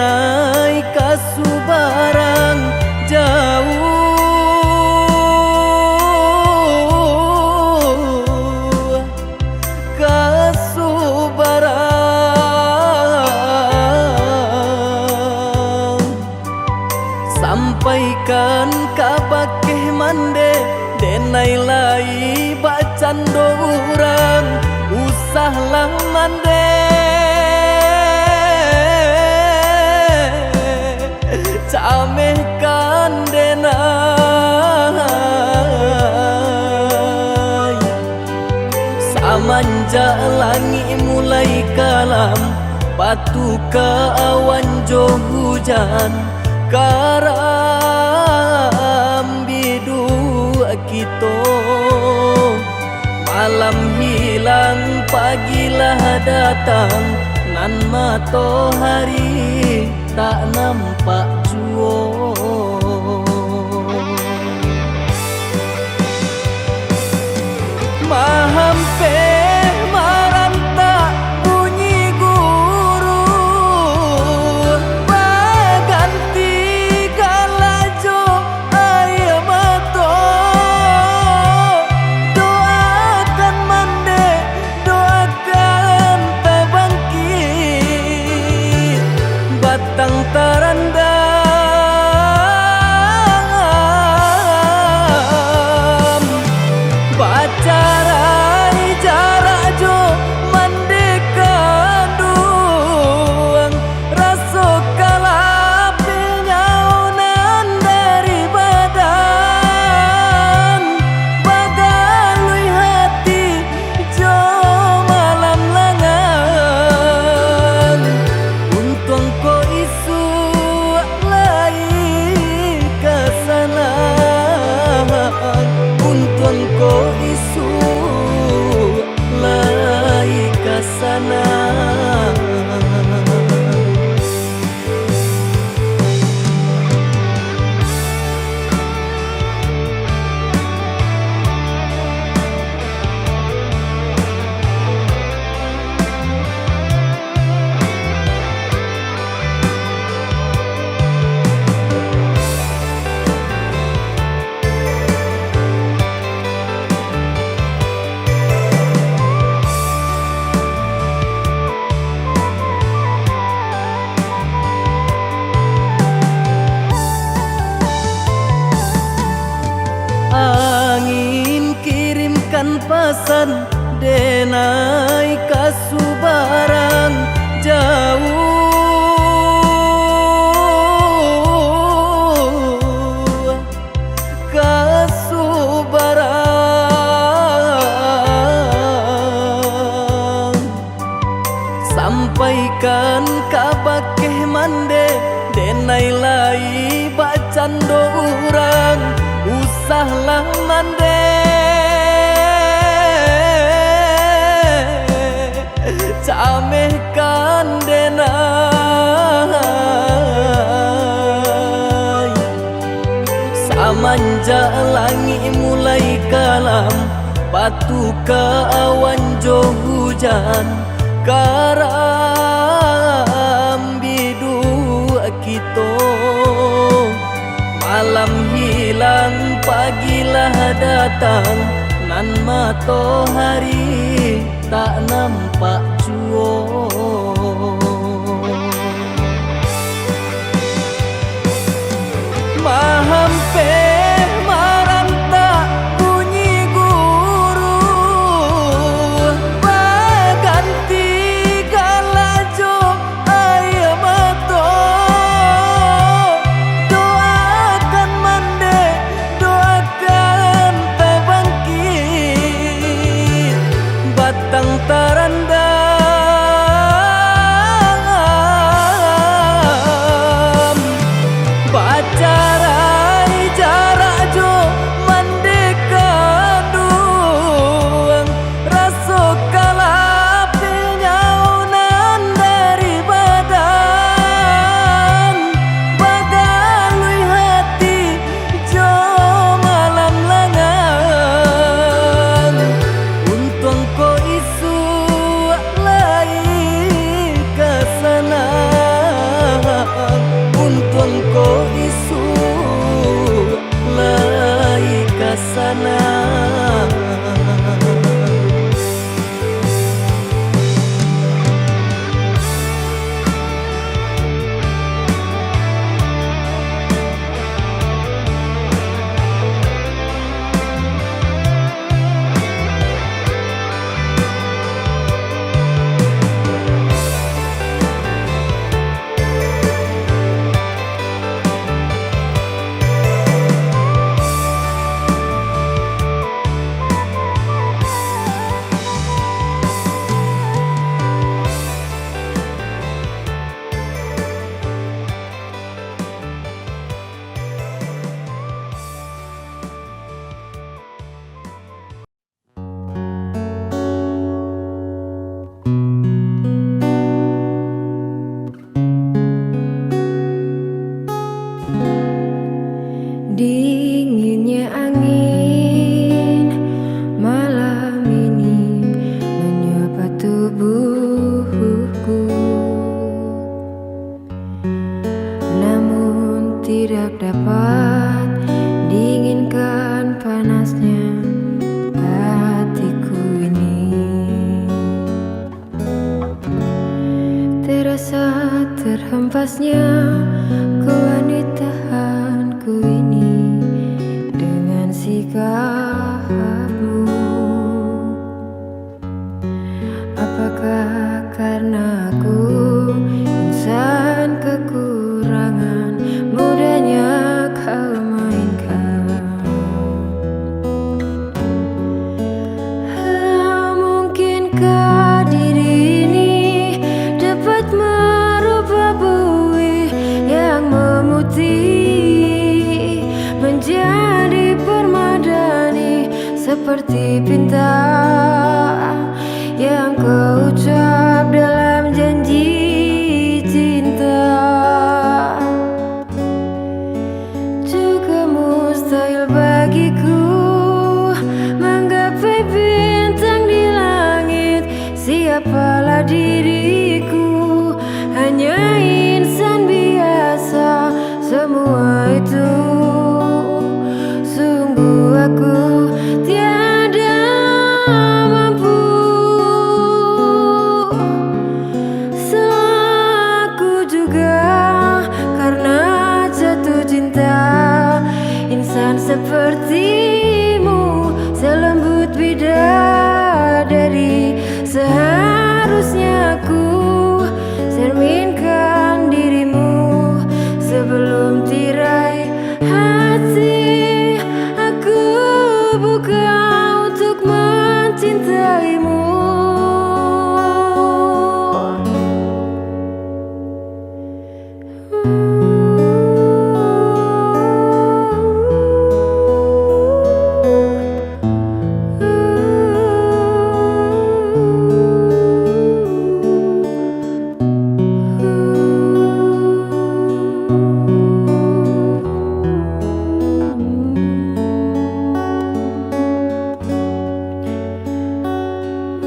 denai kasubarang jauh kasubarang sampaikan kabakeh mande denai lai bacan dorang usahlah mande camehkan denai samanja langi mulai kalam batu ke awan jo hujan karam bidu kito malam hilang pagilah datang nan matahari tak nampak jua mahampe maranta bunyi guru baganti galajo air mato doakan mande doakan tabangkit batang tarandam bacarai jarak jo mandekan duang raso kalapi nyaunan dari badan bagalui hati jo malam langan untung ko isu lai kesana untung ko isu lai kesana angin kirimkan pesan denai kasubarang jauh kasubarang sampaikan kabakeh mande denai lai bacan dorang usahlah mande camehkan denai samanja langi mulai kalam batu ke awan jo hujan karam bidu kito malam hilang pagilah datang nan matahari tak nampak jua mahampe maranta bunyi guru baganti galajo air mato doakan mande doakan tabangkit batang tarandam Pantasnya kewanitaanku ini dengan sikapmu. Apakah karena aku insan kekurangan, mudahnya kau mainkan? Mungkinkah diri ini dapat merubah bui yang memutih menjadi permadani, seperti bintang yang kau ucap dalam janji cinta. Juga mustahil bagiku menggapai bintang di langit. Siapalah diriku, hanya insan biasa. Semua itu sungguh aku tiada mampu. Selaku juga karena jatuh cinta, insan sepertimu selembut bidadari. Seharusnya aku cerminkan dirimu sebelum tirai hati. Aku buka untuk mencintaimu.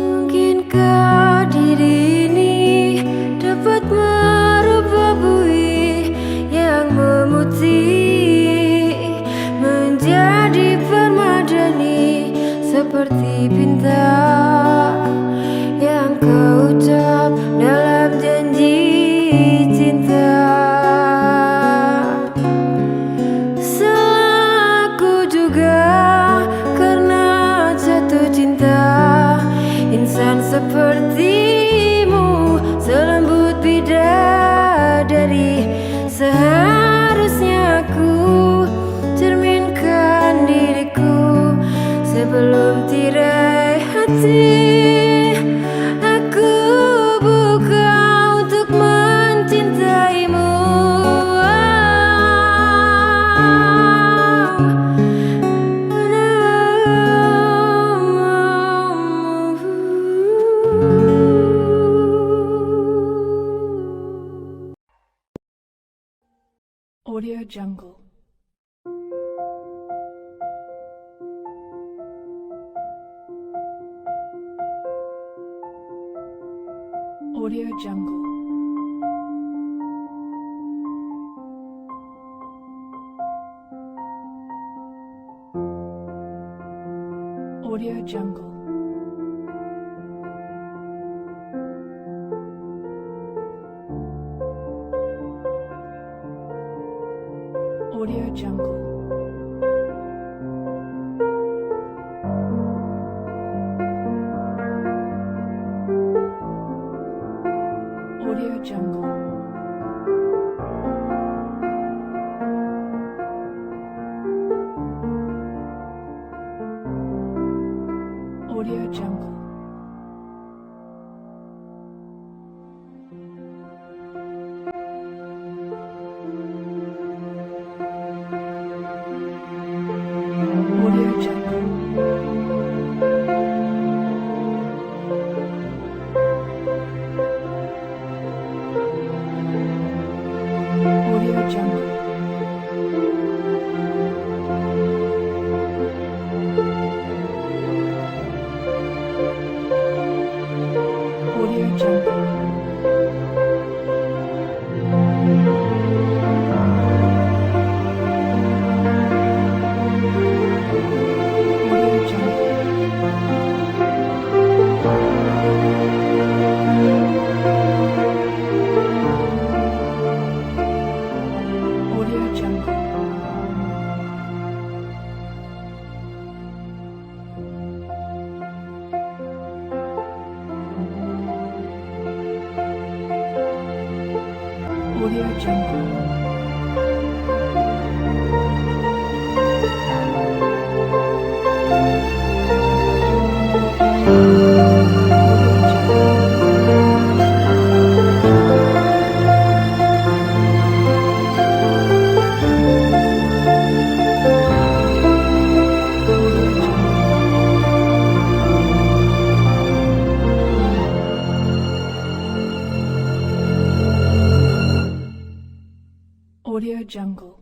Mungkinkah diri ini dapat merubah bui yang memutih menjadi permadani, seperti bintang yang kau ucap dalam janji cinta. Selaku juga karena jatuh cinta, insan sepertimu selembut bidadari. Seharusnya aku cerminkan diriku sebelum tirai hati. Aku buka untuk mencintaimu. Audio Jungle. Audio Jungle. Audio Jungle. Audio Jungle. Audio Jungle. Audio Jungle. Audio Jungle. Audio Jungle. Audio Jungle. Audio Jungle.